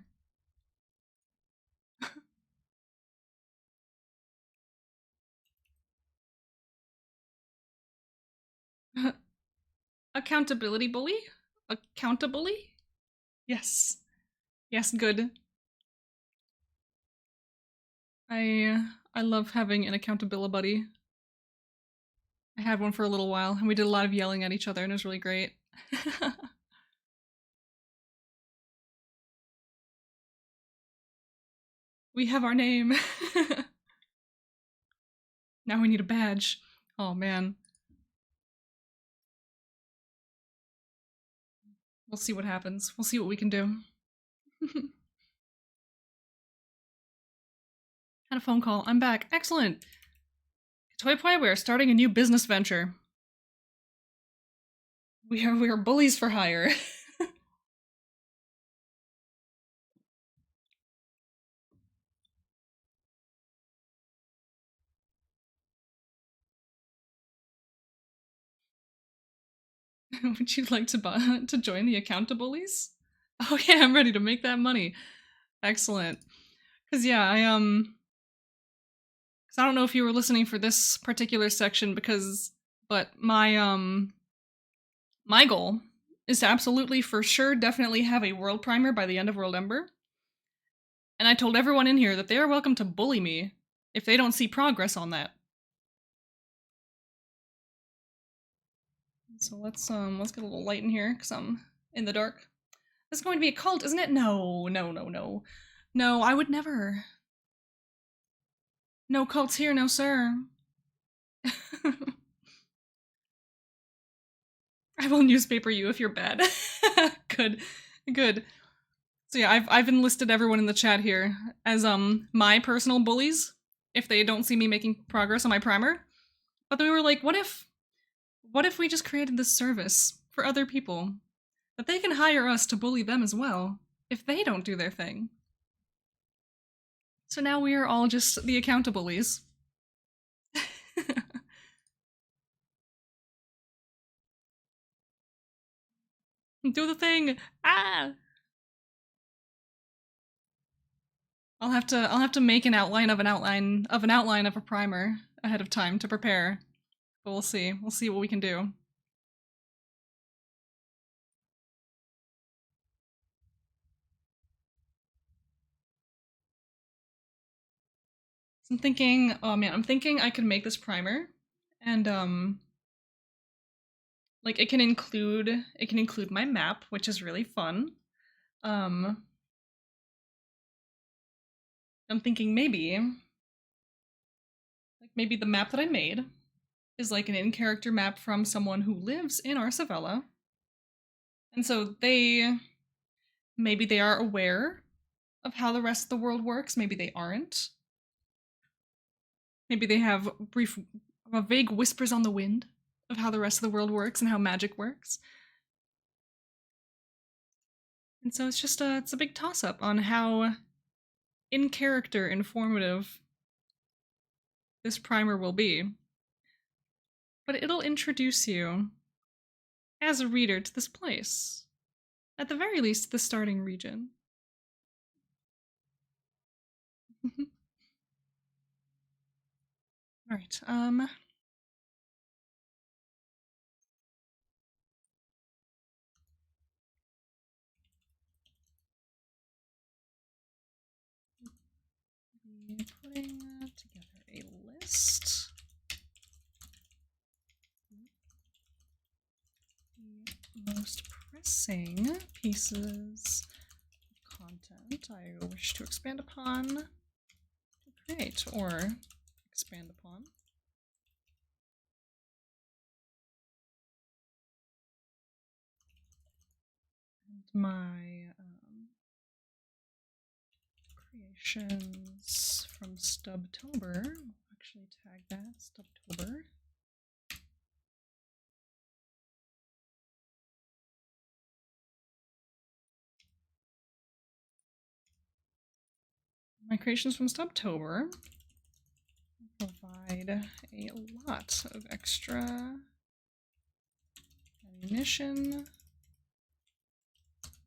Accountability bully? Accountably? Yes. Yes, good. I love having an accountability buddy. I had one for a little while, and we did a lot of yelling at each other, and it was really great. We have our name. Now we need a badge. Oh man. We'll see what happens. We'll see what we can do. Had a phone call. I'm back. Excellent. Toy Poi, we're starting a new business venture. We are bullies for hire. Would you like to join the Accountabullies? Oh yeah, I'm ready to make that money. Excellent. Cause yeah, cause I don't know if you were listening for this particular section but my goal is to absolutely for sure definitely have a world primer by the end of WorldEmber. And I told everyone in here that they are welcome to bully me if they don't see progress on that. So let's get a little light in here because I'm in the dark. This is going to be a cult, isn't it? No, no, no, no. No, I would never. No cults here, no sir. I will newspaper you if you're bad. Good. Good. So yeah, I've enlisted everyone in the chat here as my personal bullies if they don't see me making progress on my primer. But then we were like, what if we just created this service for other people that they can hire us to bully them as well if they don't do their thing? So now we are all just the accountabullies. Do the thing. Ah. I'll have to make an outline of an outline of an outline of a primer ahead of time to prepare. But we'll see. We'll see what we can do. So I'm thinking, oh man, I'm thinking I could make this primer and like it can include my map, which is really fun. I'm thinking maybe the map that I made is like an in-character map from someone who lives in Arsavella. And so maybe they are aware of how the rest of the world works, maybe they aren't. Maybe they have vague whispers on the wind of how the rest of the world works and how magic works. And so it's a big toss-up on how in-character informative this primer will be. But it'll introduce you as a reader to this place. At the very least, the starting region. Alright, putting together a list. The most pressing pieces of content I wish to expand upon, to create, or expand upon. my creations from Stubtober. I'll actually tag that Stubtober. My creations from Stubtober provide a lot of extra ammunition.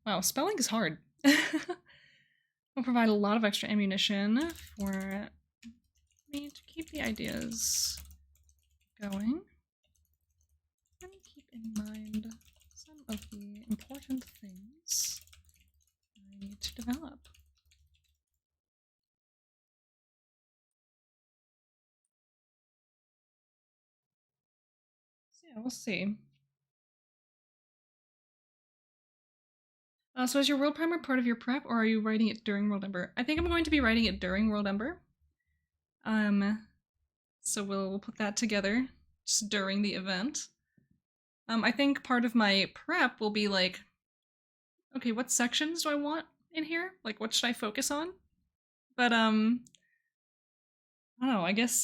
Wow, spelling is hard. Will provide a lot of extra ammunition for me to keep the ideas going. And keep in mind some of the important things I need to develop. So yeah, we'll see. So is your World Primer part of your prep, or are you writing it during WorldEmber? I think I'm going to be writing it during WorldEmber. So we'll put that together just during the event. I think part of my prep will be like, okay, what sections do I want in here? Like, what should I focus on? But I don't know. I guess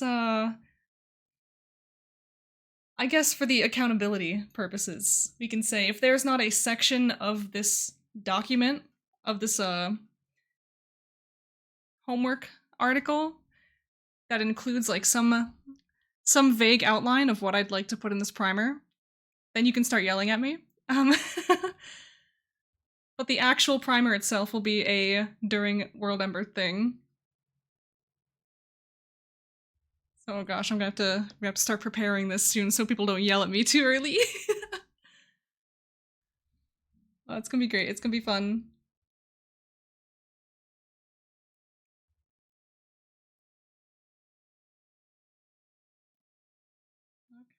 for the accountability purposes, we can say if there's not a section of this document, of this homework article that includes like some vague outline of what I'd like to put in this primer, then you can start yelling at me. But the actual primer itself will be a during WorldEmber thing. So, oh gosh, we have to start preparing this soon so people don't yell at me too early. Oh, it's gonna be great. It's gonna be fun.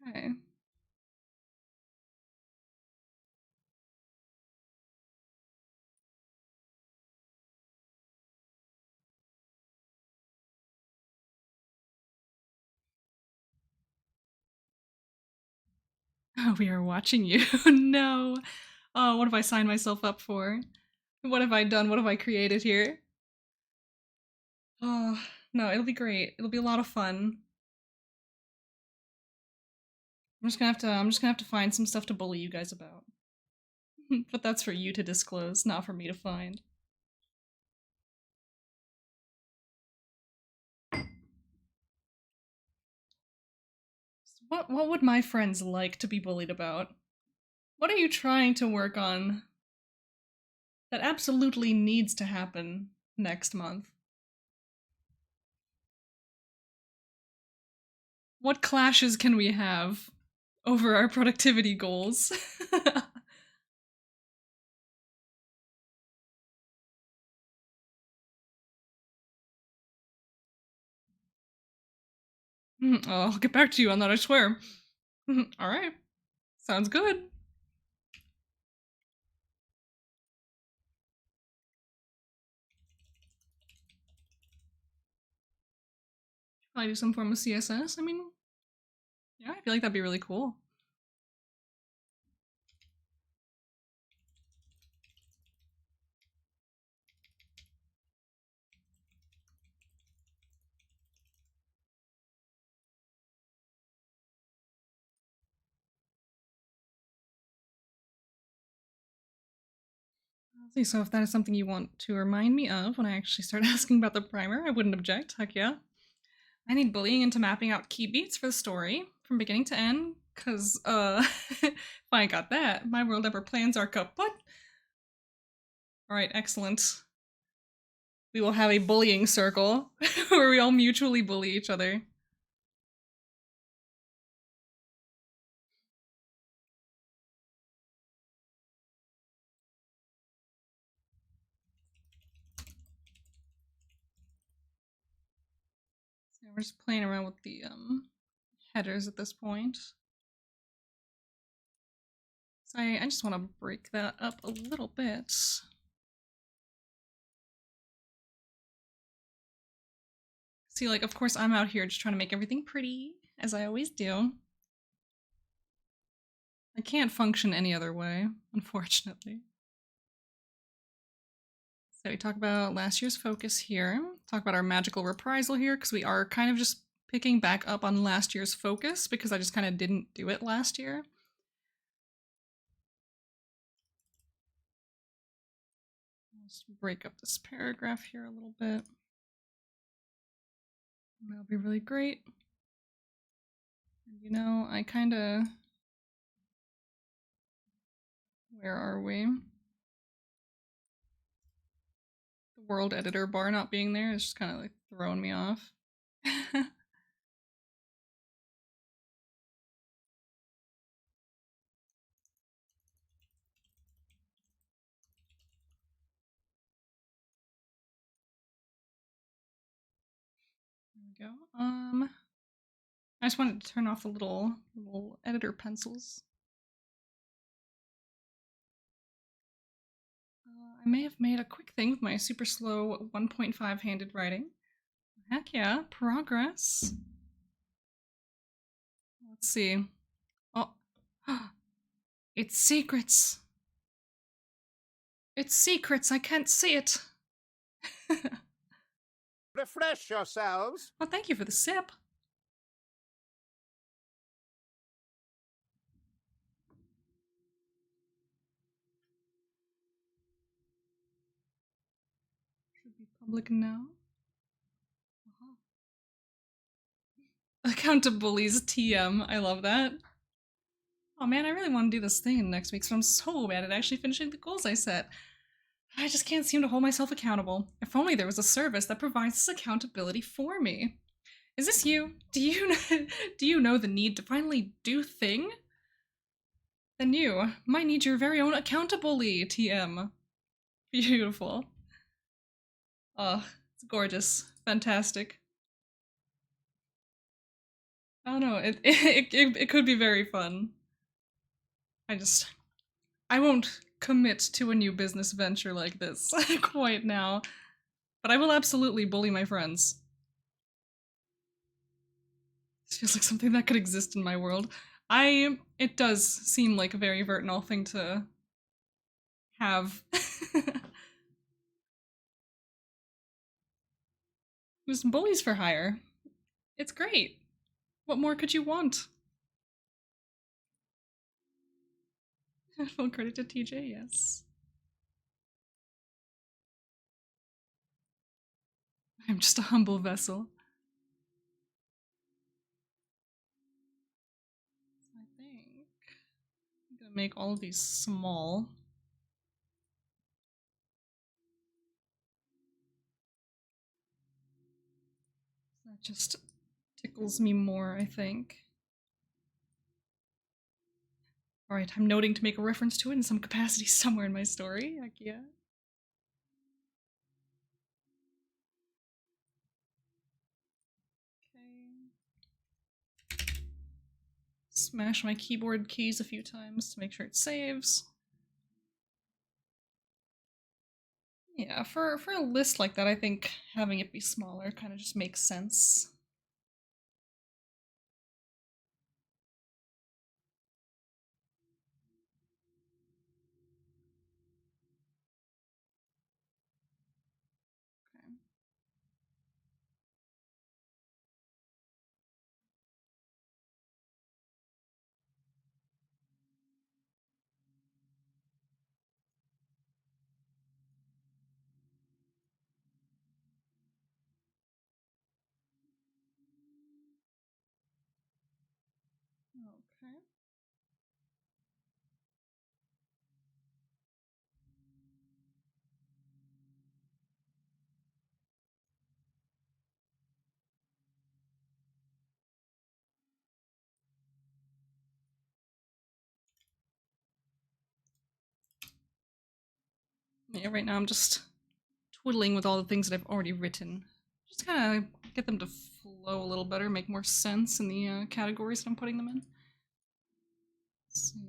Okay. Oh, we are watching you. No. Oh, what have I signed myself up for? What have I done? What have I created here? Oh, no, it'll be great. It'll be a lot of fun. I'm just gonna have to find some stuff to bully you guys about. But that's for you to disclose, not for me to find. What would my friends like to be bullied about? What are you trying to work on that absolutely needs to happen next month? What clashes can we have over our productivity goals? Oh, I'll get back to you on that, I swear. Alright. Sounds good. Probably do some form of CSS. I mean, yeah, I feel like that'd be really cool. So if that is something you want to remind me of when I actually start asking about the primer, I wouldn't object. Heck yeah. I need bullying into mapping out key beats for the story from beginning to end, because, if I ain't got that, my WorldEmber plans are kaput. Alright, excellent. We will have a bullying circle where we all mutually bully each other. So we're just playing around with the headers at this point. So I just want to break that up a little bit. See, like, of course I'm out here just trying to make everything pretty, as I always do. I can't function any other way, unfortunately. So we talk about last year's focus here. Talk about our magical reprisal here, because we are kind of just picking back up on last year's focus, because I just kind of didn't do it last year. Let's break up this paragraph here a little bit. That'll be really great. And you know, I kind of... Where are we? The world editor bar not being there is just kind of like throwing me off. There we go. I just wanted to turn off the little editor pencils. I may have made a quick thing with my super slow 1.5 handed writing. Heck yeah, progress. Let's see. Oh, it's secrets. It's secrets. I can't see it. Refresh yourselves. Well, thank you for the sip. Should be public now. Account of bullies TM. I love that. Oh man, I really want to do this thing next week, so I'm so bad at actually finishing the goals I set. I just can't seem to hold myself accountable. If only there was a service that provides this accountability for me. Is this you? Do you know the need to finally do thing? Then you might need your very own accountability, TM. Beautiful. Oh, it's gorgeous. Fantastic. Oh no, it could be very fun. I won't commit to a new business venture like this quite now, but I will absolutely bully my friends. This feels like something that could exist in my world. It does seem like a very Vertinal thing to have. There's bullies for hire. It's great. What more could you want? Full credit to TJ, yes. I'm just a humble vessel. So I think I'm gonna make all of these small. That just tickles me more, I think. Alright, I'm noting to make a reference to it in some capacity somewhere in my story. Heck yeah. Okay. Smash my keyboard keys a few times to make sure it saves. Yeah, for a list like that, I think having it be smaller kind of just makes sense. Okay. Okay. Yeah, right now I'm just twiddling with all the things that I've already written. Just kind of get them to flow a little better, make more sense in the categories that I'm putting them in. Let's see.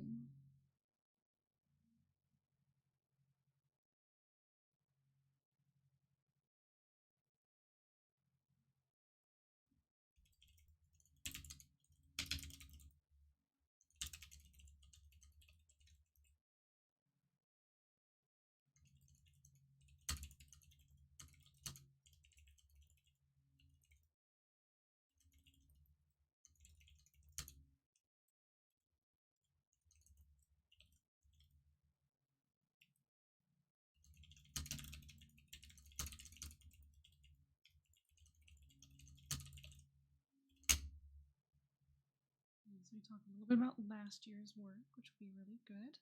we talk a little bit about last year's work, which will be really good.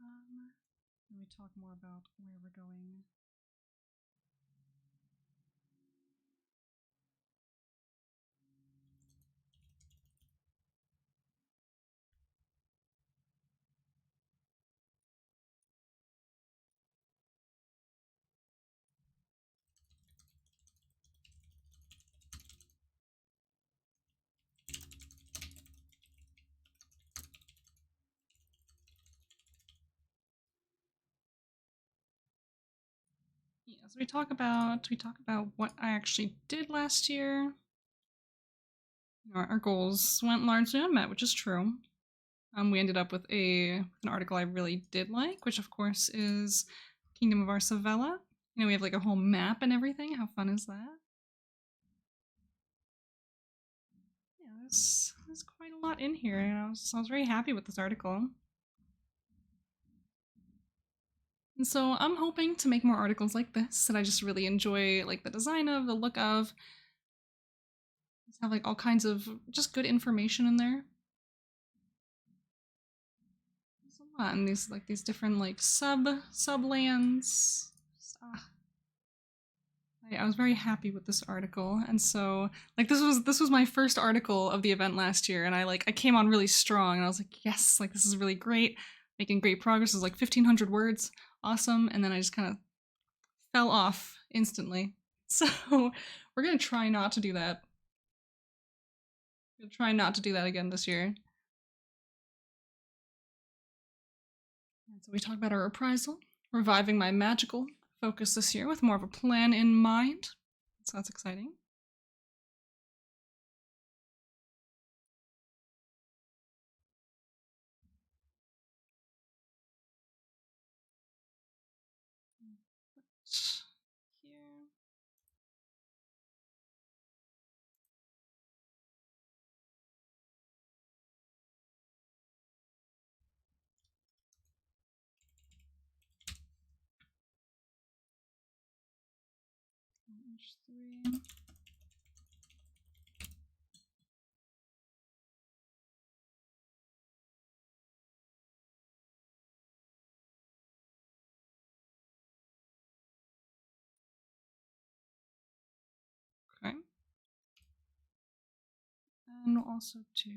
And we talk more about where we're going. Yeah, so we talk about what I actually did last year. Our goals went largely unmet, which is true. We ended up with an article I really did like, which of course is Kingdom of Arsavella. We have like a whole map and everything. How fun is that? Yeah, there's quite a lot in here, and I was very happy with this article. And so I'm hoping to make more articles like this that I just really enjoy, like the design of, the look of. Just have like all kinds of just good information in there. There's a lot, and these different like sublands. I was very happy with this article, and so like this was my first article of the event last year, and I came on really strong, and I was like, yes, like this is really great, making great progress. It was like 1,500 words, awesome, and then I just kind of fell off instantly. So we're gonna try not to do that. We'll try not to do that again this year. And so we talk about our reprisal, reviving my magical focus this year with more of a plan in mind. So that's exciting. Here. Inch 3. Okay. And we'll also do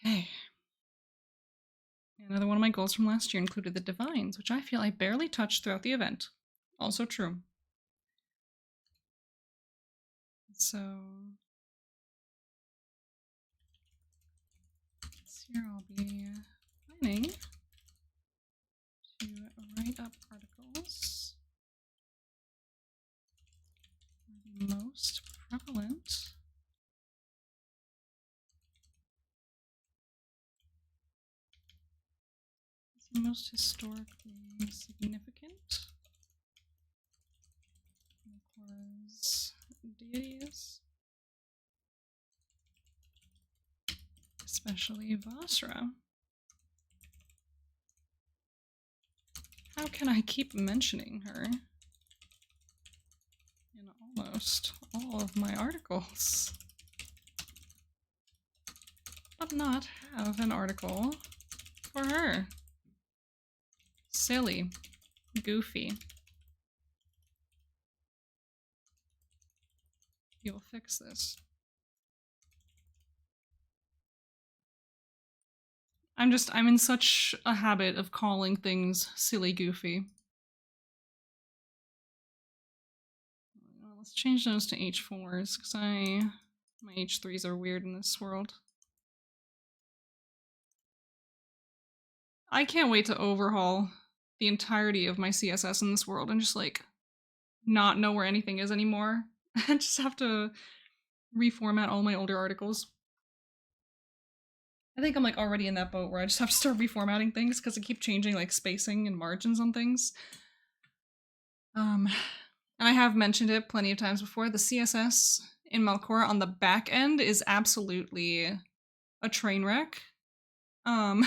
okay. Another one of my goals from last year included the divines, which I feel I barely touched throughout the event. Also true. So this year I'll be planning to write up articles the most prevalent most historically significant was deities, especially Vasra. How can I keep mentioning her in almost all of my articles, but not have an article for her? Silly. Goofy. You'll fix this. I'm in such a habit of calling things silly goofy. Well, let's change those to H4s, because my H3s are weird in this world. I can't wait to overhaul the entirety of my CSS in this world and just like not know where anything is anymore. I just have to reformat all my older articles. I think I'm like already in that boat where I just have to start reformatting things because I keep changing like spacing and margins on things. And I have mentioned it plenty of times before, the CSS in Malcora on the back end is absolutely a train wreck. And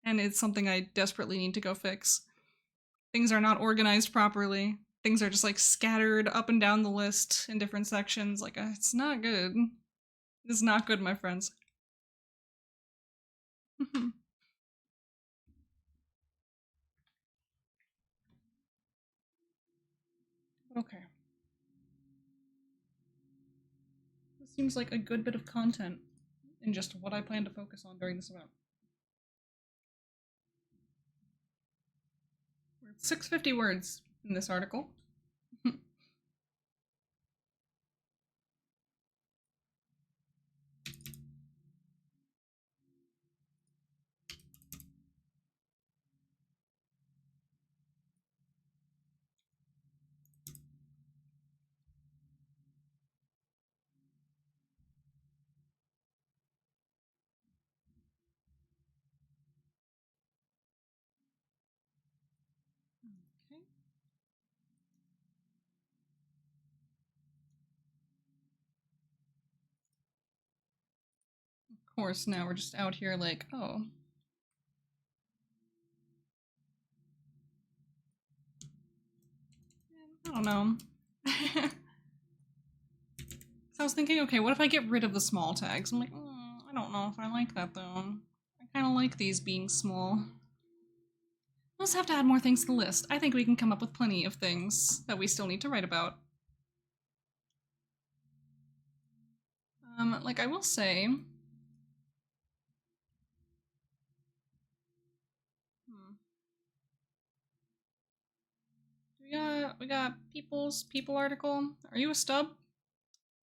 it's something I desperately need to go fix. Things are not organized properly. Things are just like scattered up and down the list in different sections. Like, it's not good. It's not good, my friends. Okay. This seems like a good bit of content in just what I plan to focus on during this event. We're at 650 words in this article. Okay. Of course, now we're just out here like, oh. I don't know. So I was thinking, okay, what if I get rid of the small tags? I'm like, I don't know if I like that though. I kind of like these being small. We'll just have to add more things to the list. I think we can come up with plenty of things that we still need to write about. Like I will say, we got people article. Are you a stub?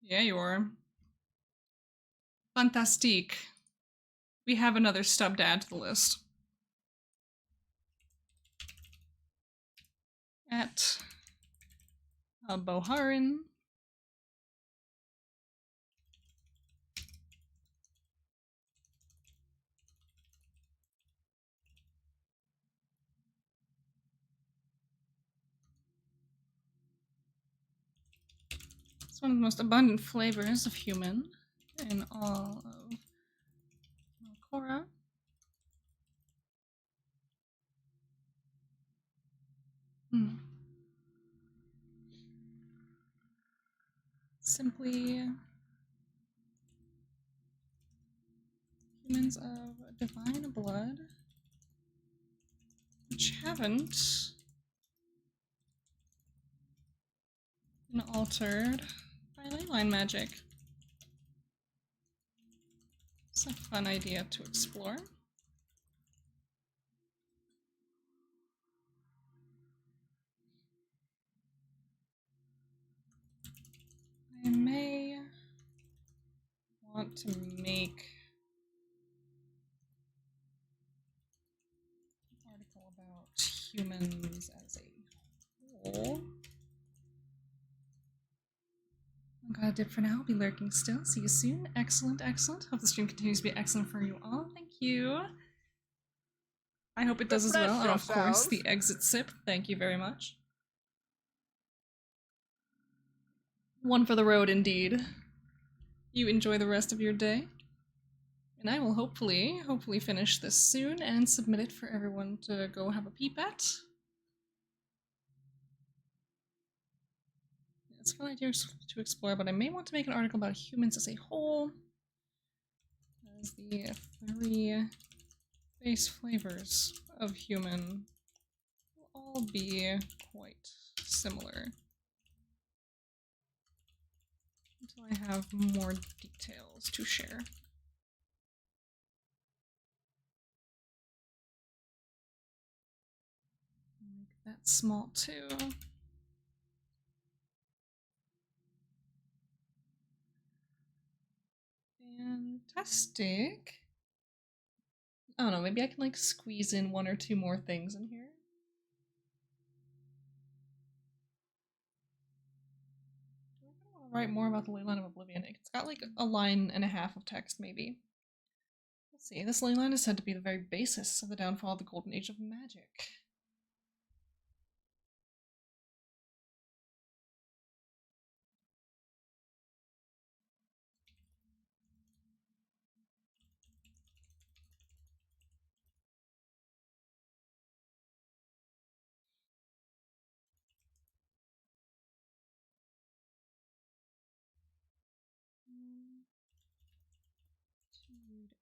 Yeah, you are. Fantastique. We have another stub to add to the list. At Boharin. It's one of the most abundant flavors of human in all of Malcora. Simply humans of divine blood which haven't been altered by leyline magic. It's a fun idea to explore. I may want to make an article about humans as a whole. I'm gonna dip for now. I'll be lurking still. See you soon. Excellent, excellent. Hope the stream continues to be excellent for you all. Thank you. I hope it does as well. And of course, the exit sip. Thank you very much. One for the road, indeed. You enjoy the rest of your day. And I will hopefully finish this soon and submit it for everyone to go have a peep at. It's a fun idea to explore, but I may want to make an article about humans as a whole. As the 3 base flavors of human will all be quite similar. Until I have more details to share. Make that small too. Fantastic. I don't know, maybe I can like squeeze in 1 or 2 more things in here. Do I want to write more about the Leyline of Oblivion? It's got like a line and a half of text, maybe. Let's see, this ley line is said to be the very basis of the downfall of the golden age of magic.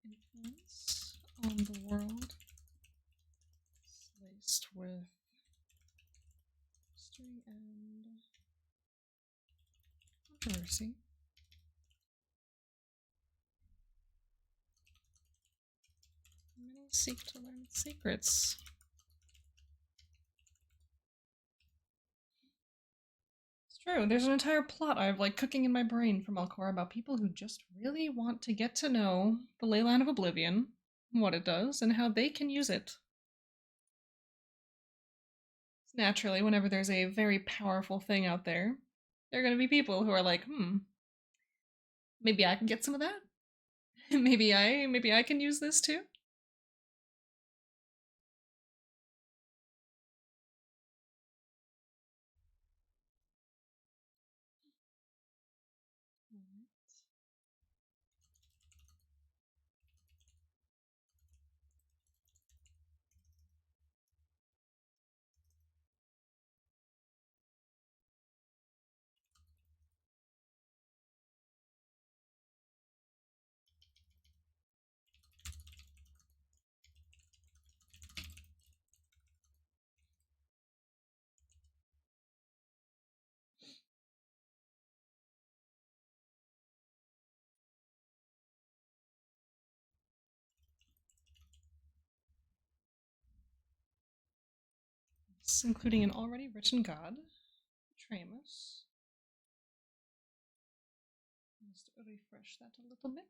Influence on the world, laced with history and controversy. Many seek to learn its secrets. It's true. There's an entire plot I have like cooking in my brain from Alcor about people who just really want to get to know the Leyline of Oblivion, what it does, and how they can use it. Naturally, whenever there's a very powerful thing out there, there are going to be people who are like, maybe I can get some of that. maybe I can use this too. Including an already written god, Tramus. Just refresh that a little bit.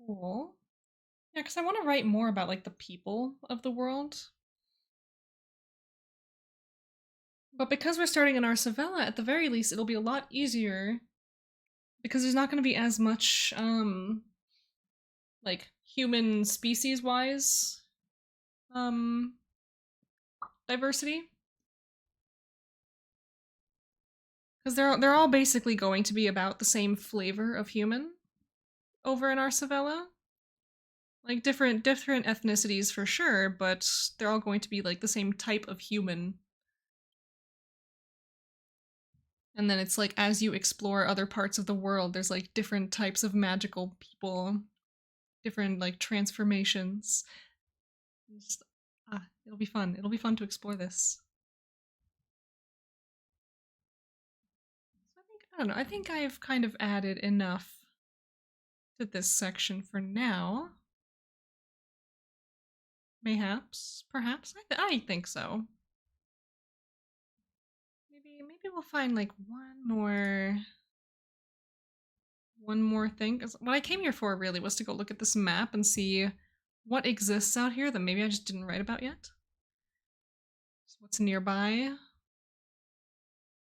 Cool. Yeah, because I want to write more about like the people of the world. But because we're starting in Arsavella, at the very least, it'll be a lot easier because there's not going to be as much like human species wise diversity, because they're all basically going to be about the same flavor of human over in Arsavella. Like different ethnicities for sure, but they're all going to be like the same type of human. And then it's like as you explore other parts of the world, there's like different types of magical people, different like transformations. Just, it'll be fun. It'll be fun to explore this. So I don't know. I think I've kind of added enough to this section for now. Mayhaps, perhaps. I think so. Maybe we'll find like one more thing. 'Cause what I came here for really was to go look at this map and see what exists out here that maybe I just didn't write about yet. So what's nearby?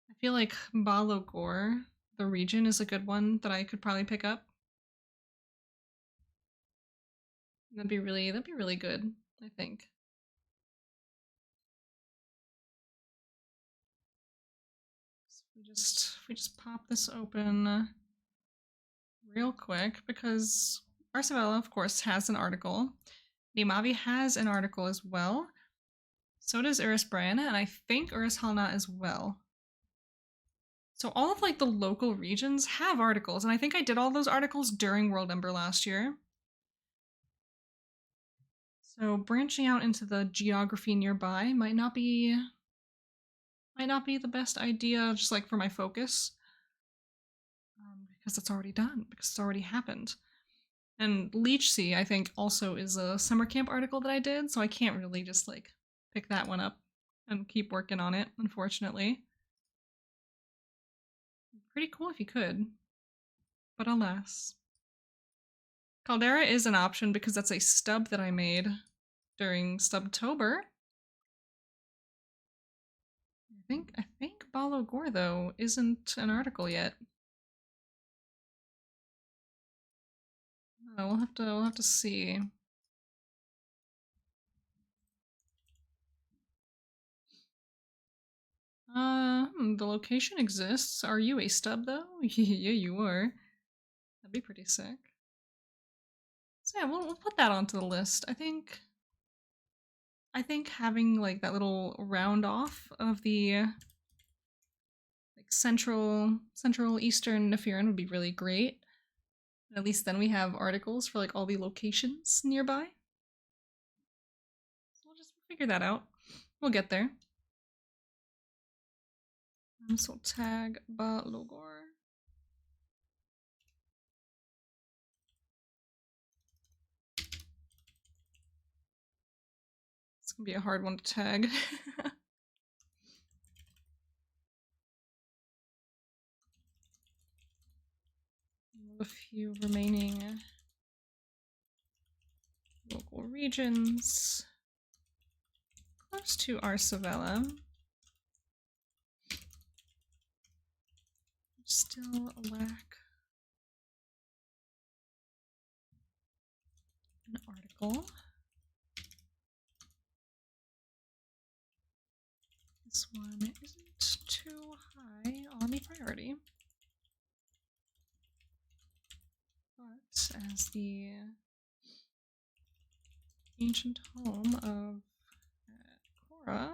I feel like Balogor, the region, is a good one that I could probably pick up. That'd be really good, I think. So if we just pop this open real quick, because Arsavella, of course, has an article. Nimavi has an article as well. So does Uris Brianna, and I think Uris Halna as well. So all of like the local regions have articles, and I think I did all those articles during WorldEmber last year. So branching out into the geography nearby might not be the best idea, just like for my focus, because it's already done, because it's already happened. And Leechsea, I think, also is a summer camp article that I did, so I can't really just like pick that one up and keep working on it, unfortunately. Pretty cool if you could, but alas. Caldera is an option because that's a stub that I made during Stubtober. I think Balo Gore, though, isn't an article yet. Oh, we'll have to see. The location exists. Are you a stub though? Yeah, you are. That'd be pretty sick. So yeah, we'll put that onto the list. I think having like that little round off of the like central eastern Nefirin would be really great. And at least then we have articles for like all the locations nearby. So we'll just figure that out. We'll get there. So tag Balogor. It's gonna be a hard one to tag. A few remaining local regions close to Arsavella. Still lack an article. This one isn't too high on the priority. But as the ancient home of Korra,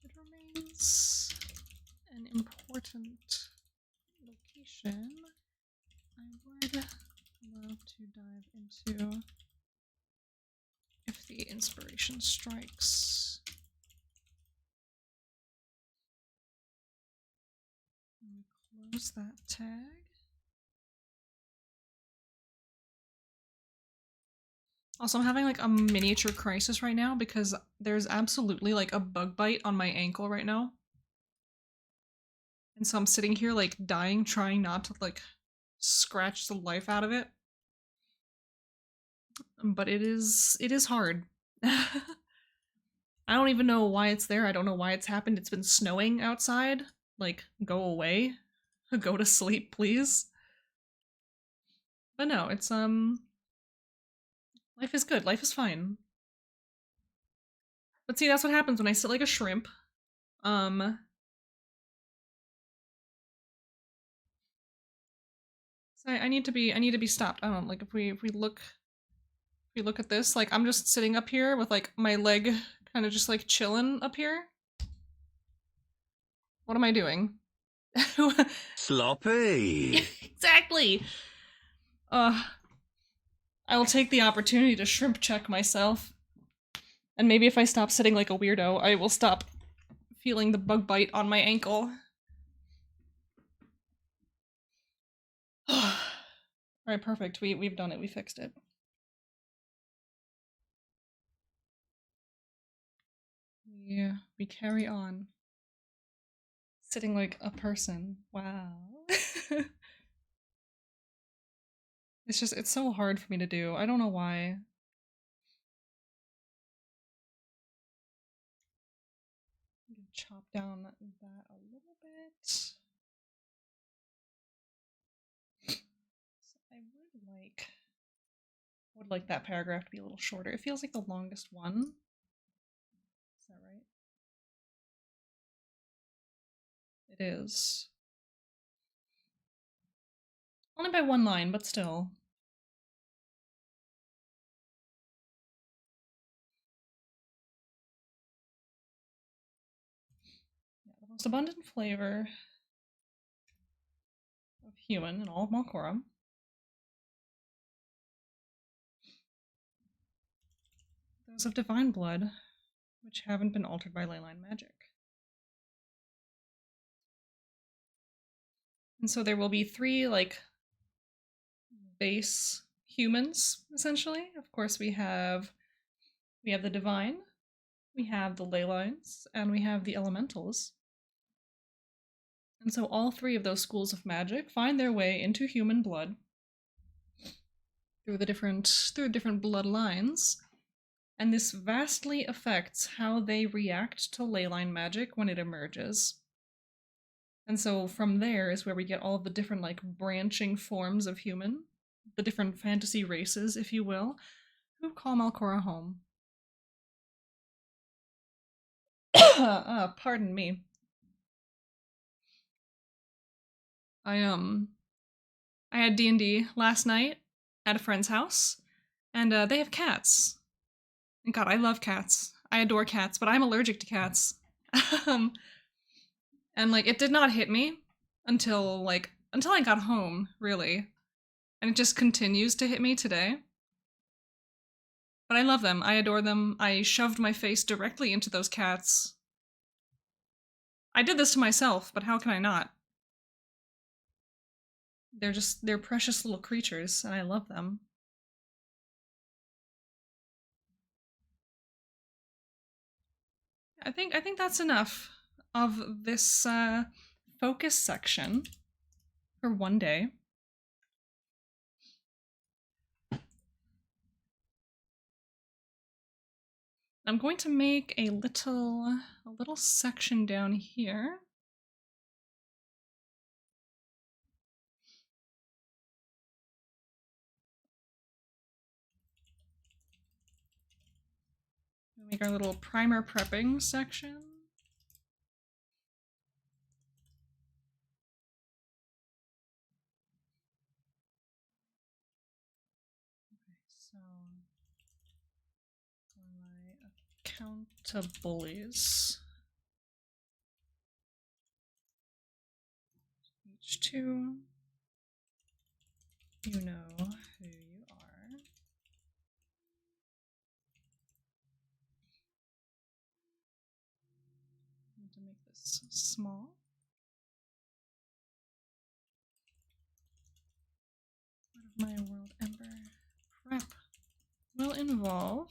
it remains an important location. I would love to dive into if the inspiration strikes. Close that tag. Also, I'm having like a miniature crisis right now because there's absolutely like a bug bite on my ankle right now. And so I'm sitting here like dying, trying not to like scratch the life out of it. But it is hard. I don't even know why it's there. I don't know why it's happened. It's been snowing outside. Like, go away. Go to sleep, please. But no, it's life is good. Life is fine. But see, that's what happens when I sit like a shrimp. So I need to be stopped. I don't know, like if we look at this, like I'm just sitting up here with like my leg kind of just like chilling up here. What am I doing? Sloppy. Exactly. I will take the opportunity to shrimp check myself. And maybe if I stop sitting like a weirdo, I will stop feeling the bug bite on my ankle. Alright, perfect. We've done it. We fixed it. We carry on. Sitting like a person. Wow. It's so hard for me to do. I don't know why. Chop down that a little bit. So I would like that paragraph to be a little shorter. It feels like the longest one. Is that right? It is. Only by one line, but still. Yeah, the most abundant flavor of human in all of Malkorum. Those of divine blood, which haven't been altered by leyline magic. And so there will be three, like, base humans, essentially. Of course, we have the divine, we have the ley lines, and we have the elementals. And so all three of those schools of magic find their way into human blood through the different bloodlines. and this vastly affects how they react to leyline magic when it emerges. And so from there is where we get all of the different like branching forms of human, the different fantasy races, if you will, who call Malcora home. Pardon me. I I had D&D last night at a friend's house, and they have cats. And God, I love cats. I adore cats, but I'm allergic to cats. um, and like it did not hit me until I got home, really. And it just continues to hit me today. But I love them. I adore them. I shoved my face directly into those cats. I did this to myself, but how can I not? They're precious little creatures, and I love them. I think that's enough of this focus section for one day. I'm going to make a little section down here. Make our little primer prepping section. Okay, so for my accountables, each two, you know who you are. I need to make this small. Part of my WorldEmber prep will involve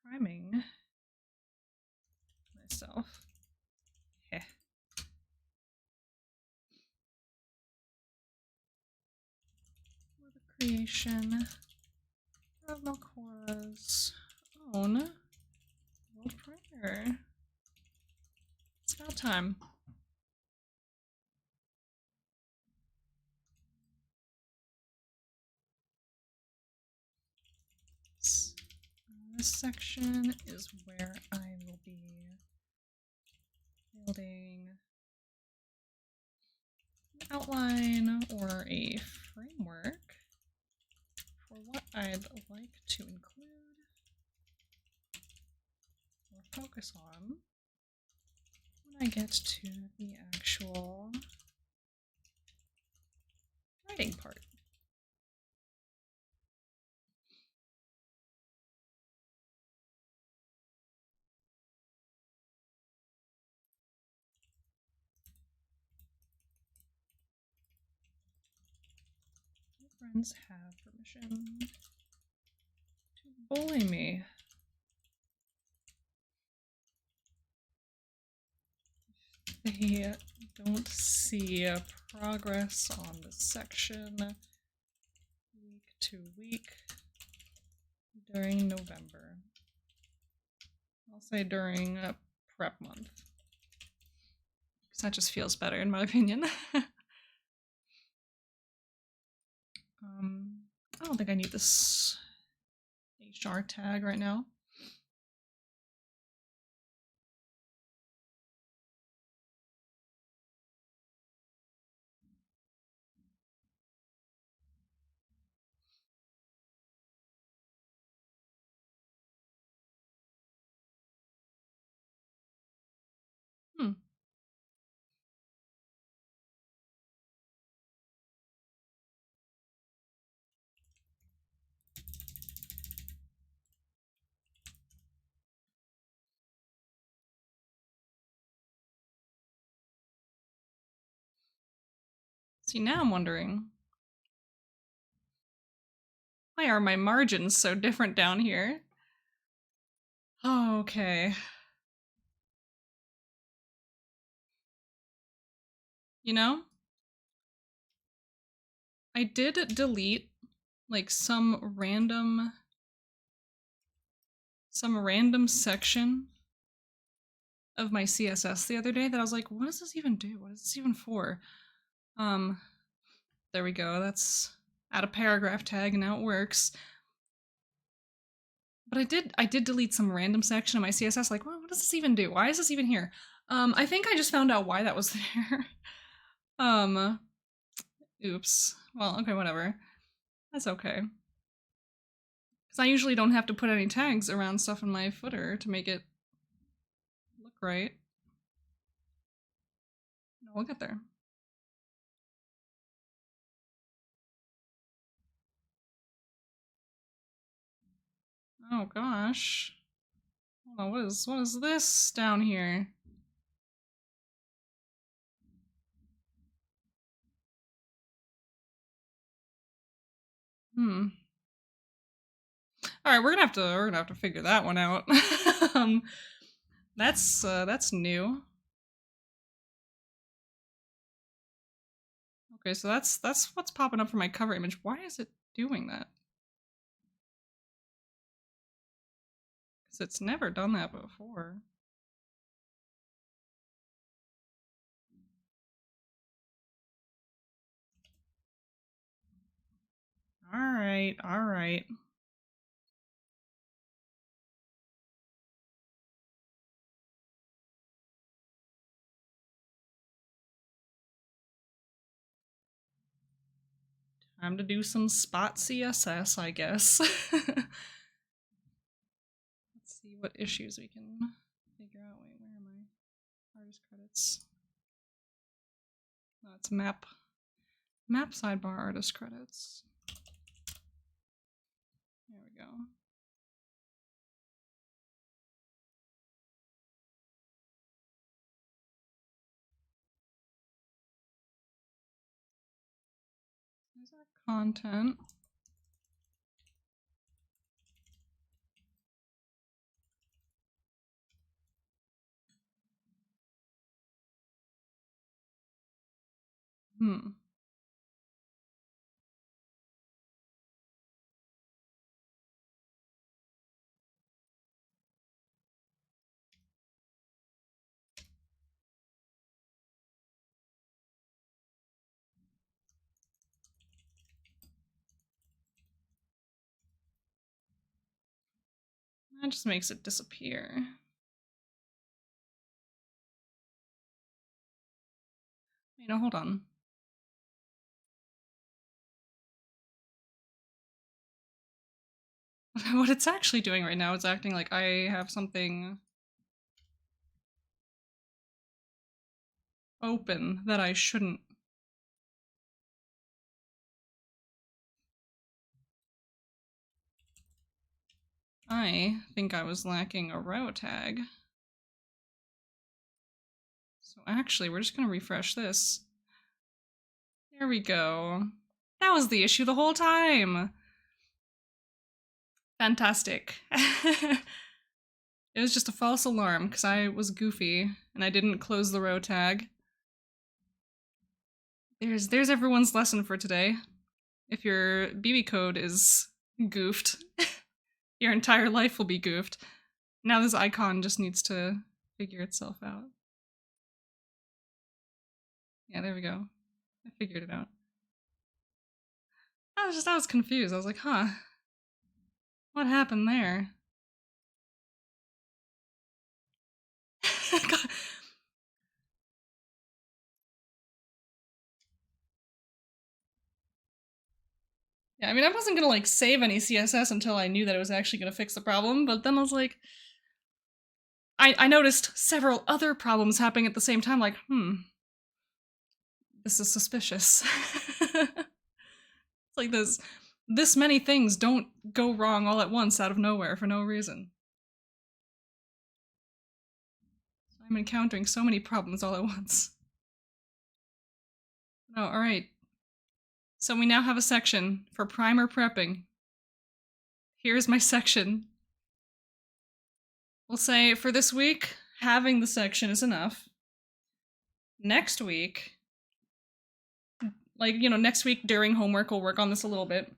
priming myself. Heh. For the creation of Malcora's own world primer. It's about time. This section is where I will be building an outline or a framework for what I'd like to include or focus on when I get to the actual writing part. Friends have permission to bully me. They don't see progress on this section week to week during November. I'll say during prep month, because that just feels better in my opinion. I don't think I need this HR tag right now. See, now I'm wondering, why are my margins so different down here? Oh, okay. You know, I did delete like some random section of my CSS the other day that I was like, what does this even do? What is this even for? There we go. That's add a paragraph tag and now it works. But I did delete some random section of my CSS, like, well, what does this even do? Why is this even here? I think I just found out why that was there. Oops. Well, okay, whatever. That's okay. Because I usually don't have to put any tags around stuff in my footer to make it look right. No, we'll get there. Oh gosh. Hold on, what is this down here? All right, we're gonna have to figure that one out. That's new. Okay, so that's what's popping up for my cover image. Why is it doing that? Because it's never done that before. All right. Time to do some spot CSS, I guess. Let's see what issues we can figure out. Wait, where am I? Artist credits. No, it's map. Map sidebar artist credits. There we go. There's our content. That just makes it disappear. You know, hold on. What it's actually doing right now is acting like I have something open that I shouldn't. I think I was lacking a row tag. So actually, we're just gonna refresh this. There we go. That was the issue the whole time. Fantastic. It was just a false alarm because I was goofy and I didn't close the row tag. There's everyone's lesson for today. If your BB code is goofed, your entire life will be goofed. Now this icon just needs to figure itself out. Yeah, there we go. I figured it out. I was confused. I was like, huh. What happened there? God. Yeah, I mean, I wasn't gonna like save any CSS until I knew that it was actually gonna fix the problem, but then I was like, I noticed several other problems happening at the same time, like, this is suspicious. It's like this many things don't go wrong all at once out of nowhere for no reason. I'm encountering so many problems all at once. Oh, alright. So we now have a section for primer prepping. Here's my section. We'll say for this week, having the section is enough. Next week, like, you know, next week during homework, we'll work on this a little bit.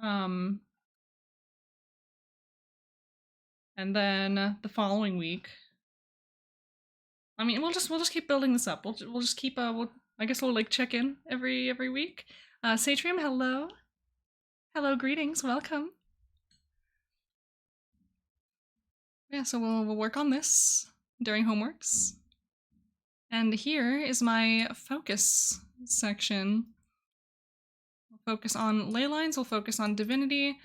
Um, and then the following week, I mean, we'll just keep building this up. We'll just keep I guess we'll like check in every week. Satrium, hello, hello, greetings, welcome. Yeah, so we'll work on this during homeworks. And here is my focus section. We'll focus on ley lines. We'll focus on divinity.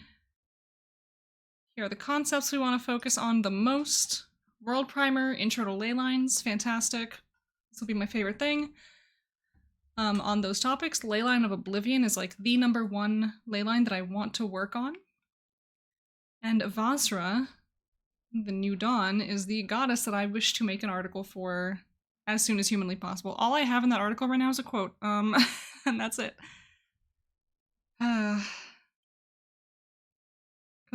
Here are the concepts we want to focus on the most. World primer, intro to ley lines, fantastic. This will be my favorite thing. On those topics, Leyline of Oblivion is like the #1 leyline that I want to work on. And Vasra, the New Dawn, is the goddess that I wish to make an article for as soon as humanly possible. All I have in that article right now is a quote, and that's it. Because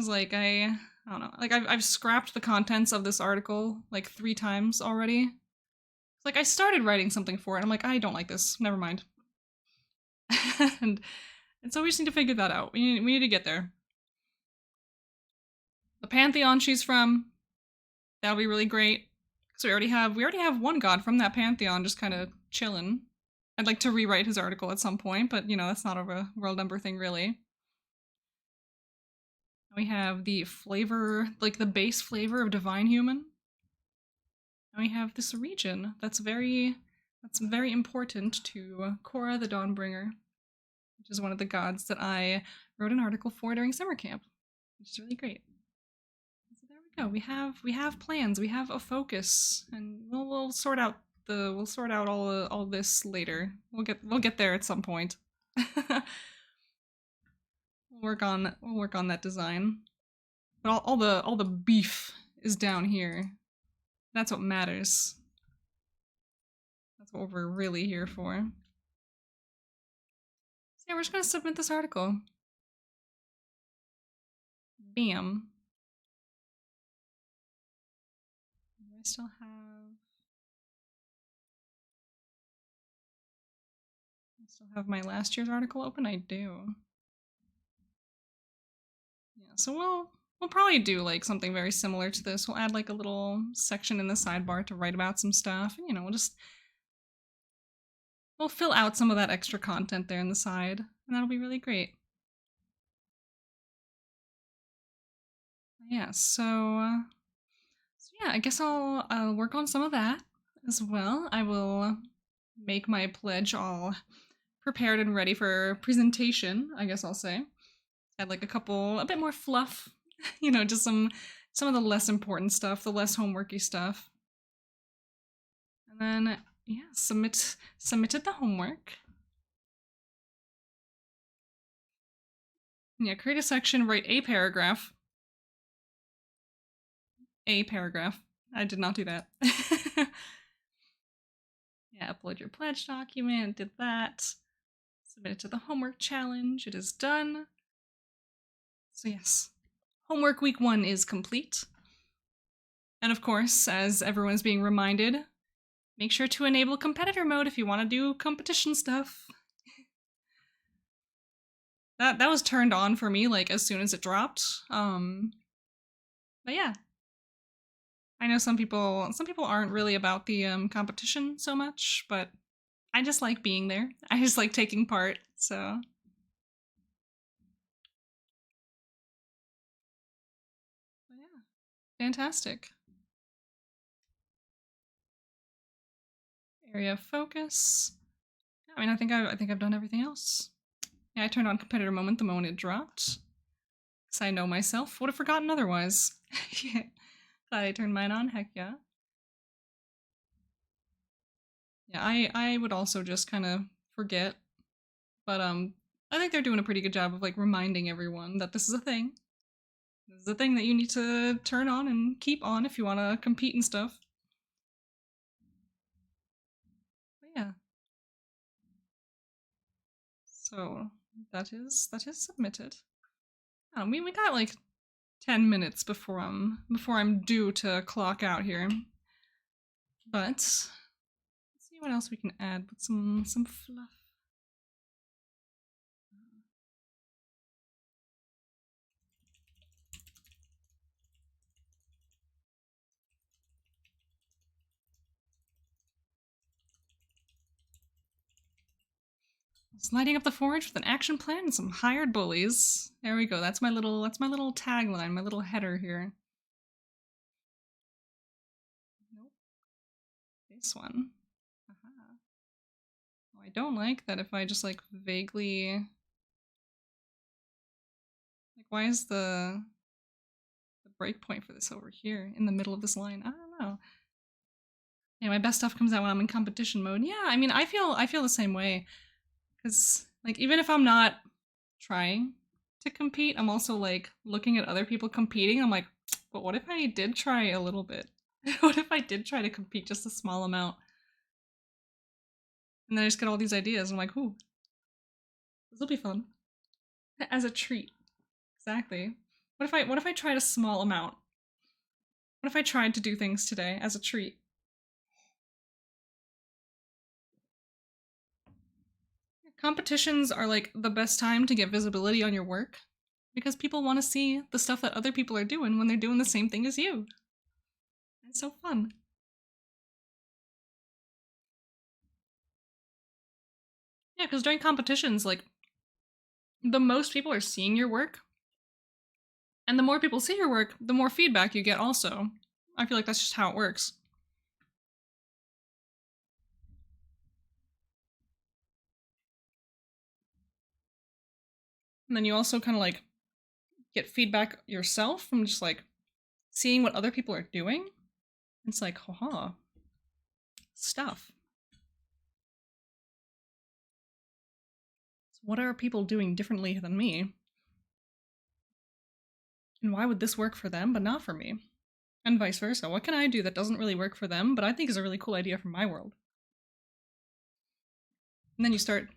like I don't know, like I've scrapped the contents of this article like 3 times already. Like I started writing something for it, I'm like, I don't like this, never mind. and so we just need to figure that out. We need to get there. The pantheon she's from, that'll be really great. So we already have one god from that pantheon just kind of chilling. I'd like to rewrite his article at some point, but you know, that's not a WorldEmber thing really. We have the flavor, like the base flavor of Divine Human. And we have this region that's very important to Korra the Dawnbringer, which is one of the gods that I wrote an article for during summer camp, which is really great. So there we go. We have plans. We have a focus, and we'll sort out all this later. We'll get there at some point. We'll work on that design. But all the beef is down here. That's what matters. That's what we're really here for. So yeah, we're just gonna submit this article. Bam. Do I still have my last year's article open? I do. Yeah, so we'll probably do like something very similar to this. We'll add like a little section in the sidebar to write about some stuff, and you know, we'll fill out some of that extra content there in the side, and that'll be really great. Yeah, so yeah, I guess I'll work on some of that as well. I will make my pledge all prepared and ready for presentation, I guess I'll say. Add like a bit more fluff, you know, just some of the less important stuff, the less homeworky stuff. And then yeah, submitted the homework. Yeah, create a section, write a paragraph. A paragraph. I did not do that. Yeah, upload your pledge document, did that. Submit it to the homework challenge, it is done. So yes, homework week 1 is complete. And of course, as everyone's being reminded, make sure to enable competitor mode if you want to do competition stuff. That was turned on for me like as soon as it dropped. But yeah. I know some people aren't really about the competition so much, but I just like being there. I just like taking part, so but yeah. Fantastic. Area of focus. I mean, I think I've done everything else. Yeah, I turned on competitor moment the moment it dropped. Because I know myself. Would have forgotten otherwise. Yeah. Glad I turned mine on, heck yeah. Yeah, I would also just kind of forget. But I think they're doing a pretty good job of like reminding everyone that this is a thing. This is a thing that you need to turn on and keep on if you want to compete and stuff. But yeah. So that is submitted. We got like 10 minutes before I'm due to clock out here. But let's see what else we can add. Put some fluff. Just lighting up the forge with an action plan and some hired bullies. There we go. That's my little tagline, my little header here. Nope. This one. Aha. Oh, I don't like that if I just like vaguely like why is the breakpoint for this over here in the middle of this line? I don't know. Yeah, my best stuff comes out when I'm in competition mode. Yeah, I mean I feel the same way. Cause like even if I'm not trying to compete, I'm also like looking at other people competing. I'm like, but what if I did try a little bit? What if I did try to compete just a small amount? And then I just get all these ideas. I'm like, ooh, this will be fun. As a treat. Exactly. What if I tried a small amount? What if I tried to do things today as a treat? Competitions are like the best time to get visibility on your work because people want to see the stuff that other people are doing when they're doing the same thing as you. It's so fun. Yeah, because during competitions, like, the most people are seeing your work, and the more people see your work, the more feedback you get also. I feel like that's just how it works. And then you also kind of like get feedback yourself from just like seeing what other people are doing. It's like, haha, stuff. So what are people doing differently than me? And why would this work for them but not for me? And vice versa. What can I do that doesn't really work for them, but I think is a really cool idea for my world? And then you start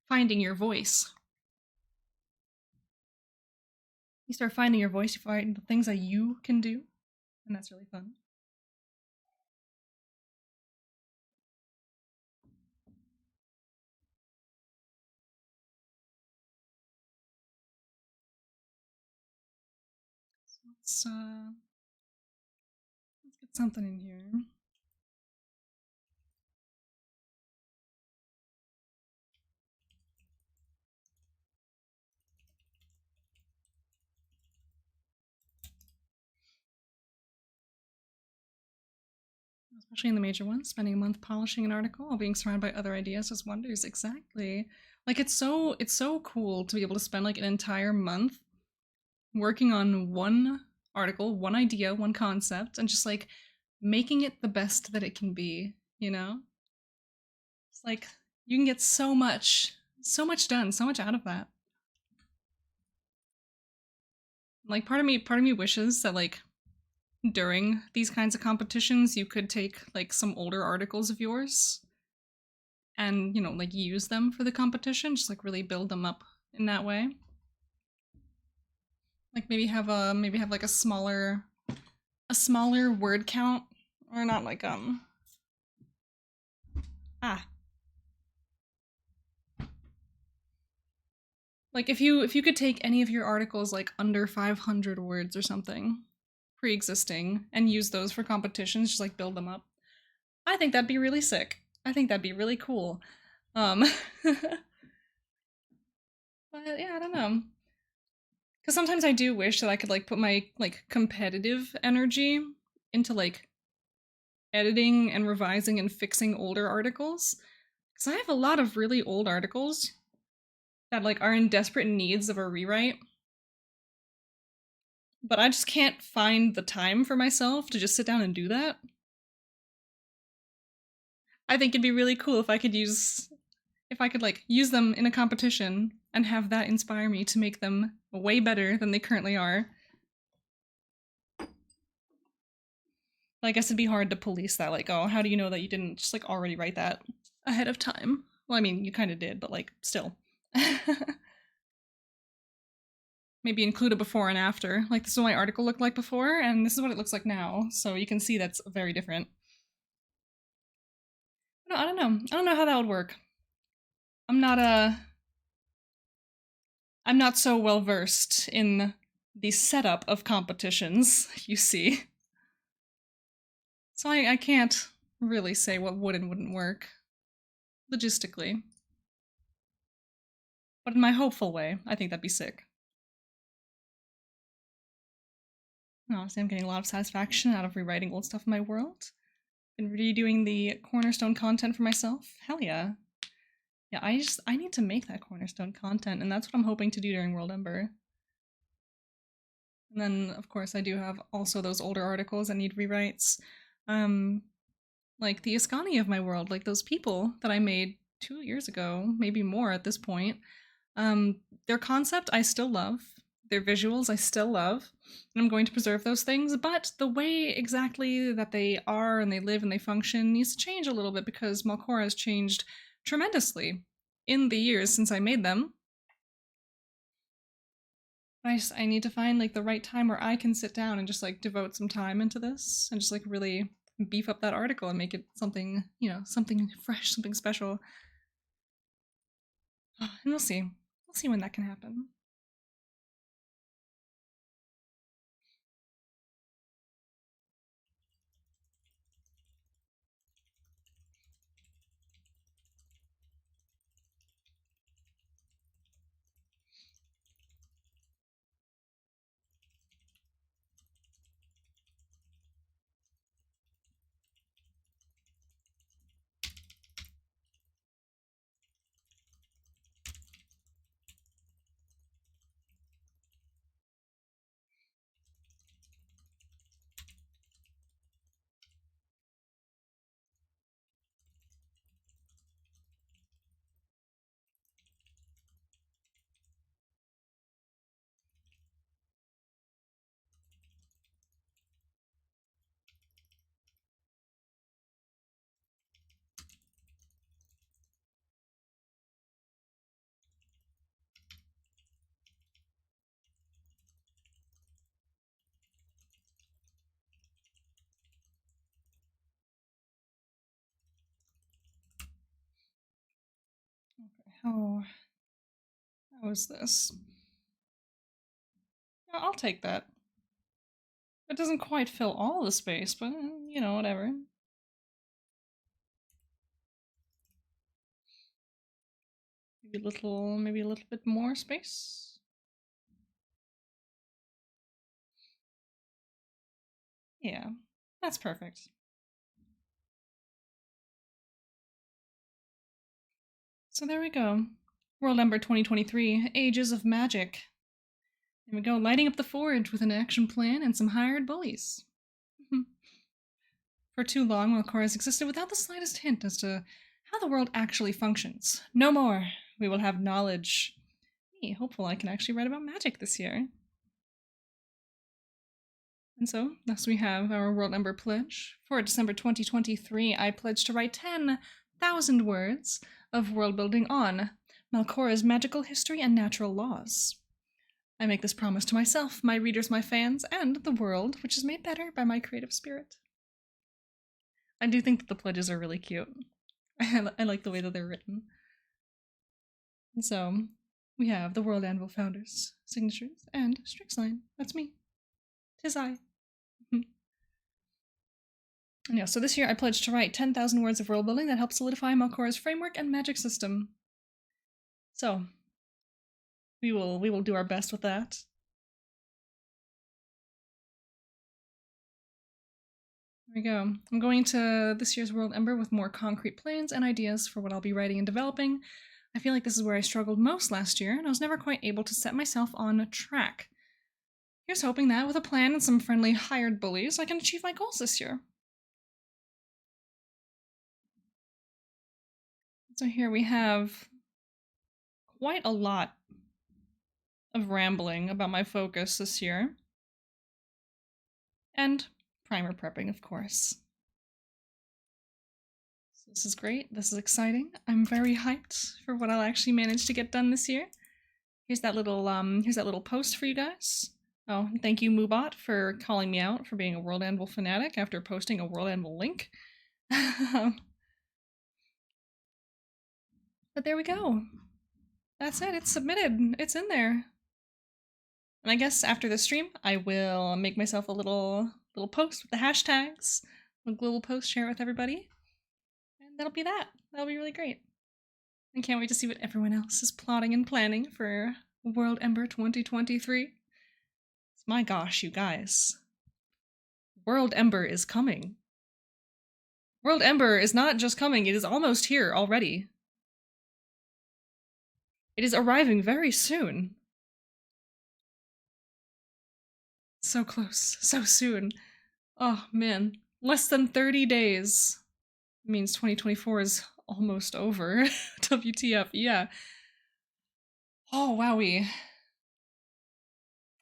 finding your voice. You start finding your voice, you find the things that you can do, and that's really fun. So let's get something in here. Especially in the major ones, spending a month polishing an article while being surrounded by other ideas does wonders. Exactly. Like it's so cool to be able to spend like an entire month working on one article, one idea, one concept, and just like making it the best that it can be, you know? It's like you can get so much done, so much out of that. Like part of me wishes that like during these kinds of competitions you could take like some older articles of yours and, you know, like use them for the competition, just like really build them up in that way. Like maybe have like a smaller word count, or not like ah like if you could take any of your articles like under 500 words or something pre-existing and use those for competitions, just like build them up. I think that'd be really sick. I think that'd be really cool. But yeah, I don't know. Because sometimes I do wish that I could like put my like competitive energy into like editing and revising and fixing older articles. Because I have a lot of really old articles that like are in desperate needs of a rewrite. But I just can't find the time for myself to just sit down and do that. I think it'd be really cool if I could like use them in a competition and have that inspire me to make them way better than they currently are. But I guess it'd be hard to police that, like, oh, how do you know that you didn't just like already write that ahead of time? Well, I mean, you kind of did, but like, still. Maybe include a before and after. Like, this is what my article looked like before, and this is what it looks like now. So you can see that's very different. No, I don't know. I don't know how that would work. I'm not I'm not so well versed in the setup of competitions, you see. So I can't really say what would and wouldn't work logistically. But in my hopeful way, I think that'd be sick. Honestly, I'm getting a lot of satisfaction out of rewriting old stuff in my world. And redoing the Cornerstone content for myself. Hell yeah. Yeah, I need to make that Cornerstone content, and that's what I'm hoping to do during WorldEmber. And then, of course, I do have also those older articles that need rewrites. Like the Ascani of my world, like those people that I made 2 years ago, maybe more at this point. Their concept I still love. Their visuals I still love. And I'm going to preserve those things, but the way exactly that they are and they live and they function needs to change a little bit because Malcora has changed tremendously in the years since I made them. I need to find like the right time where I can sit down and just like devote some time into this and just like really beef up that article and make it something, you know, something fresh, something special. And we'll see. We'll see when that can happen. Okay, how is this? I'll take that. It doesn't quite fill all the space, but you know, whatever. Maybe a little bit more space. Yeah, that's perfect. So there we go. WorldEmber 2023, Ages of Magic. There we go, lighting up the forge with an action plan and some hired bullies. For too long, Malcora has existed without the slightest hint as to how the world actually functions. No more. We will have knowledge. Hey, hopeful I can actually write about magic this year. And so, thus we have our WorldEmber pledge. For December 2023, I pledge to write 10,000 words of world building on Malcora's magical history and natural laws. I make this promise to myself, my readers, my fans, and the world, which is made better by my creative spirit. I do think that the pledges are really cute. I like the way that they're written. And so, we have the World Anvil founders, signatures, and Strixline. That's me. 'Tis I. And yeah, so this year I pledged to write 10,000 words of world building that help solidify Malcora's framework and magic system. So, we will do our best with that. There we go. I'm going to this year's WorldEmber with more concrete plans and ideas for what I'll be writing and developing. I feel like this is where I struggled most last year, and I was never quite able to set myself on track. Here's hoping that with a plan and some friendly hired bullies, I can achieve my goals this year. So here we have quite a lot of rambling about my focus this year. And primer prepping, of course. So this is great. This is exciting. I'm very hyped for what I'll actually manage to get done this year. Here's that little post for you guys. Oh, thank you, Moobot, for calling me out for being a World Anvil fanatic after posting a World Anvil link. But there we go. That's it. It's submitted. It's in there. And I guess after the stream, I will make myself a little post with the hashtags, a little post, share it with everybody, and that'll be that. That'll be really great. I can't wait to see what everyone else is plotting and planning for WorldEmber 2023. My gosh, you guys. WorldEmber is coming. WorldEmber is not just coming, it is almost here already. It is arriving very soon. So close, so soon. Oh man, less than 30 days. It means 2024 is almost over. WTF, yeah. Oh, wowie.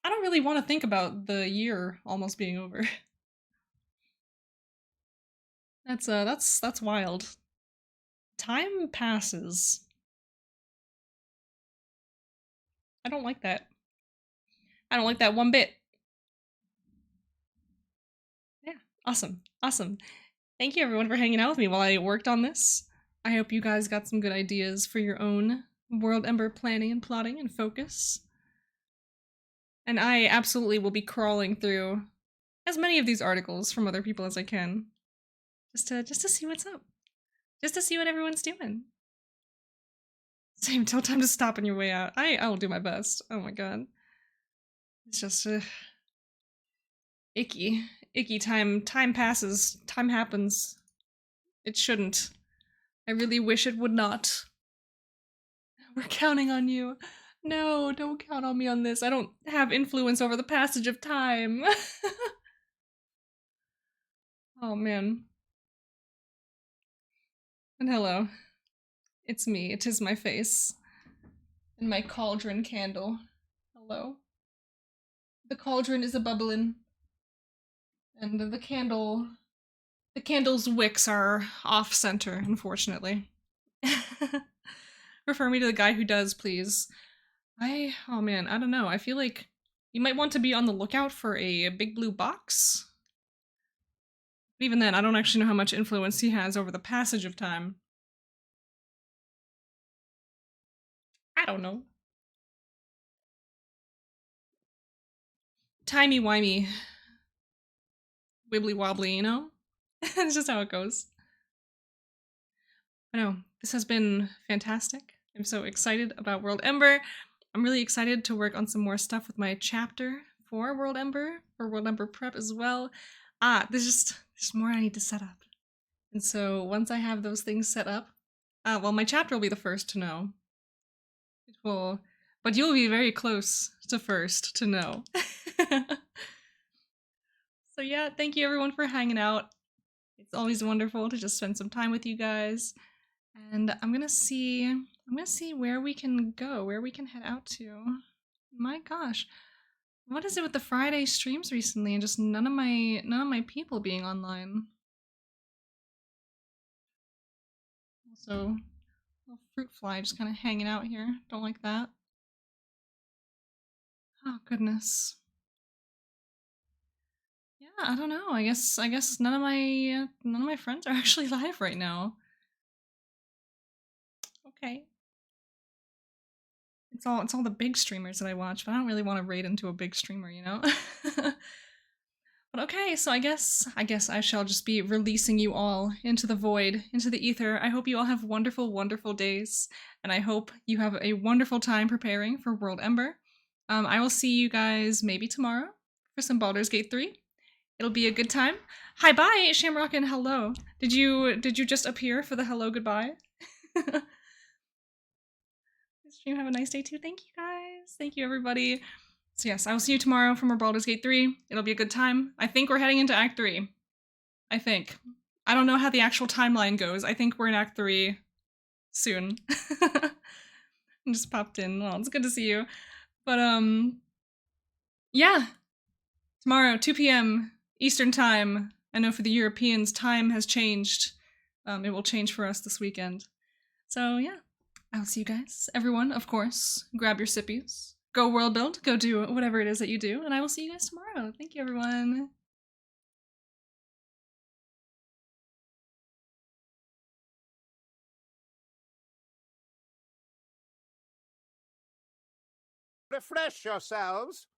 I don't really want to think about the year almost being over. That's wild. Time passes. I don't like that. I don't like that one bit. Yeah, awesome. Awesome. Thank you everyone for hanging out with me while I worked on this. I hope you guys got some good ideas for your own WorldEmber planning and plotting and focus. And I absolutely will be crawling through as many of these articles from other people as I can. Just to see what's up. Just to see what everyone's doing. Same, tell time to stop on your way out. I will do my best. Oh my god. It's just icky. Icky time. Time passes. Time happens. It shouldn't. I really wish it would not. We're counting on you. No, don't count on me on this. I don't have influence over the passage of time. Oh man. And hello. It's me. It is my face. And my cauldron candle. Hello. The cauldron is a bubbling. And the candle's wicks are off center, unfortunately. Refer me to the guy who does, please. Oh man, I don't know. I feel like you might want to be on the lookout for a big blue box. But even then, I don't actually know how much influence he has over the passage of time. I don't know. Timey-wimey. Wibbly-wobbly, you know? It's just how it goes. I know, this has been fantastic. I'm so excited about WorldEmber. I'm really excited to work on some more stuff with my chapter for WorldEmber prep as well. There's more I need to set up. And so once I have those things set up, well, my chapter will be the first to know. It will, but you'll be very close to first to know. So yeah, thank you everyone for hanging out. It's always wonderful to just spend some time with you guys. And I'm gonna see where we can go, where we can head out to. My gosh. What is it with the Friday streams recently and just none of my people being online? Also, little fruit fly just kind of hanging out here. Don't like that. Oh goodness. Yeah, I don't know. I guess none of my friends are actually live right now. Okay. It's all the big streamers that I watch, but I don't really want to raid into a big streamer, you know? But okay, so I guess I shall just be releasing you all into the void, into the ether. I hope you all have wonderful, wonderful days, and I hope you have a wonderful time preparing for WorldEmber. I will see you guys maybe tomorrow for some Baldur's Gate 3. It'll be a good time. Hi, bye, Shamrock, and hello. Did you just appear for the hello goodbye? Stream, have a nice day too. Thank you guys. Thank you everybody. So yes, I will see you tomorrow for more Baldur's Gate 3. It'll be a good time. I think we're heading into Act 3. I think. I don't know how the actual timeline goes. I think we're in Act 3 soon. I just popped in. Well, it's good to see you. But yeah. Tomorrow, 2 p.m. Eastern Time. I know for the Europeans, time has changed. It will change for us this weekend. So yeah. I'll see you guys. Everyone, of course, grab your sippies. Go world build. Go do whatever it is that you do. And I will see you guys tomorrow. Thank you, everyone. Refresh yourselves.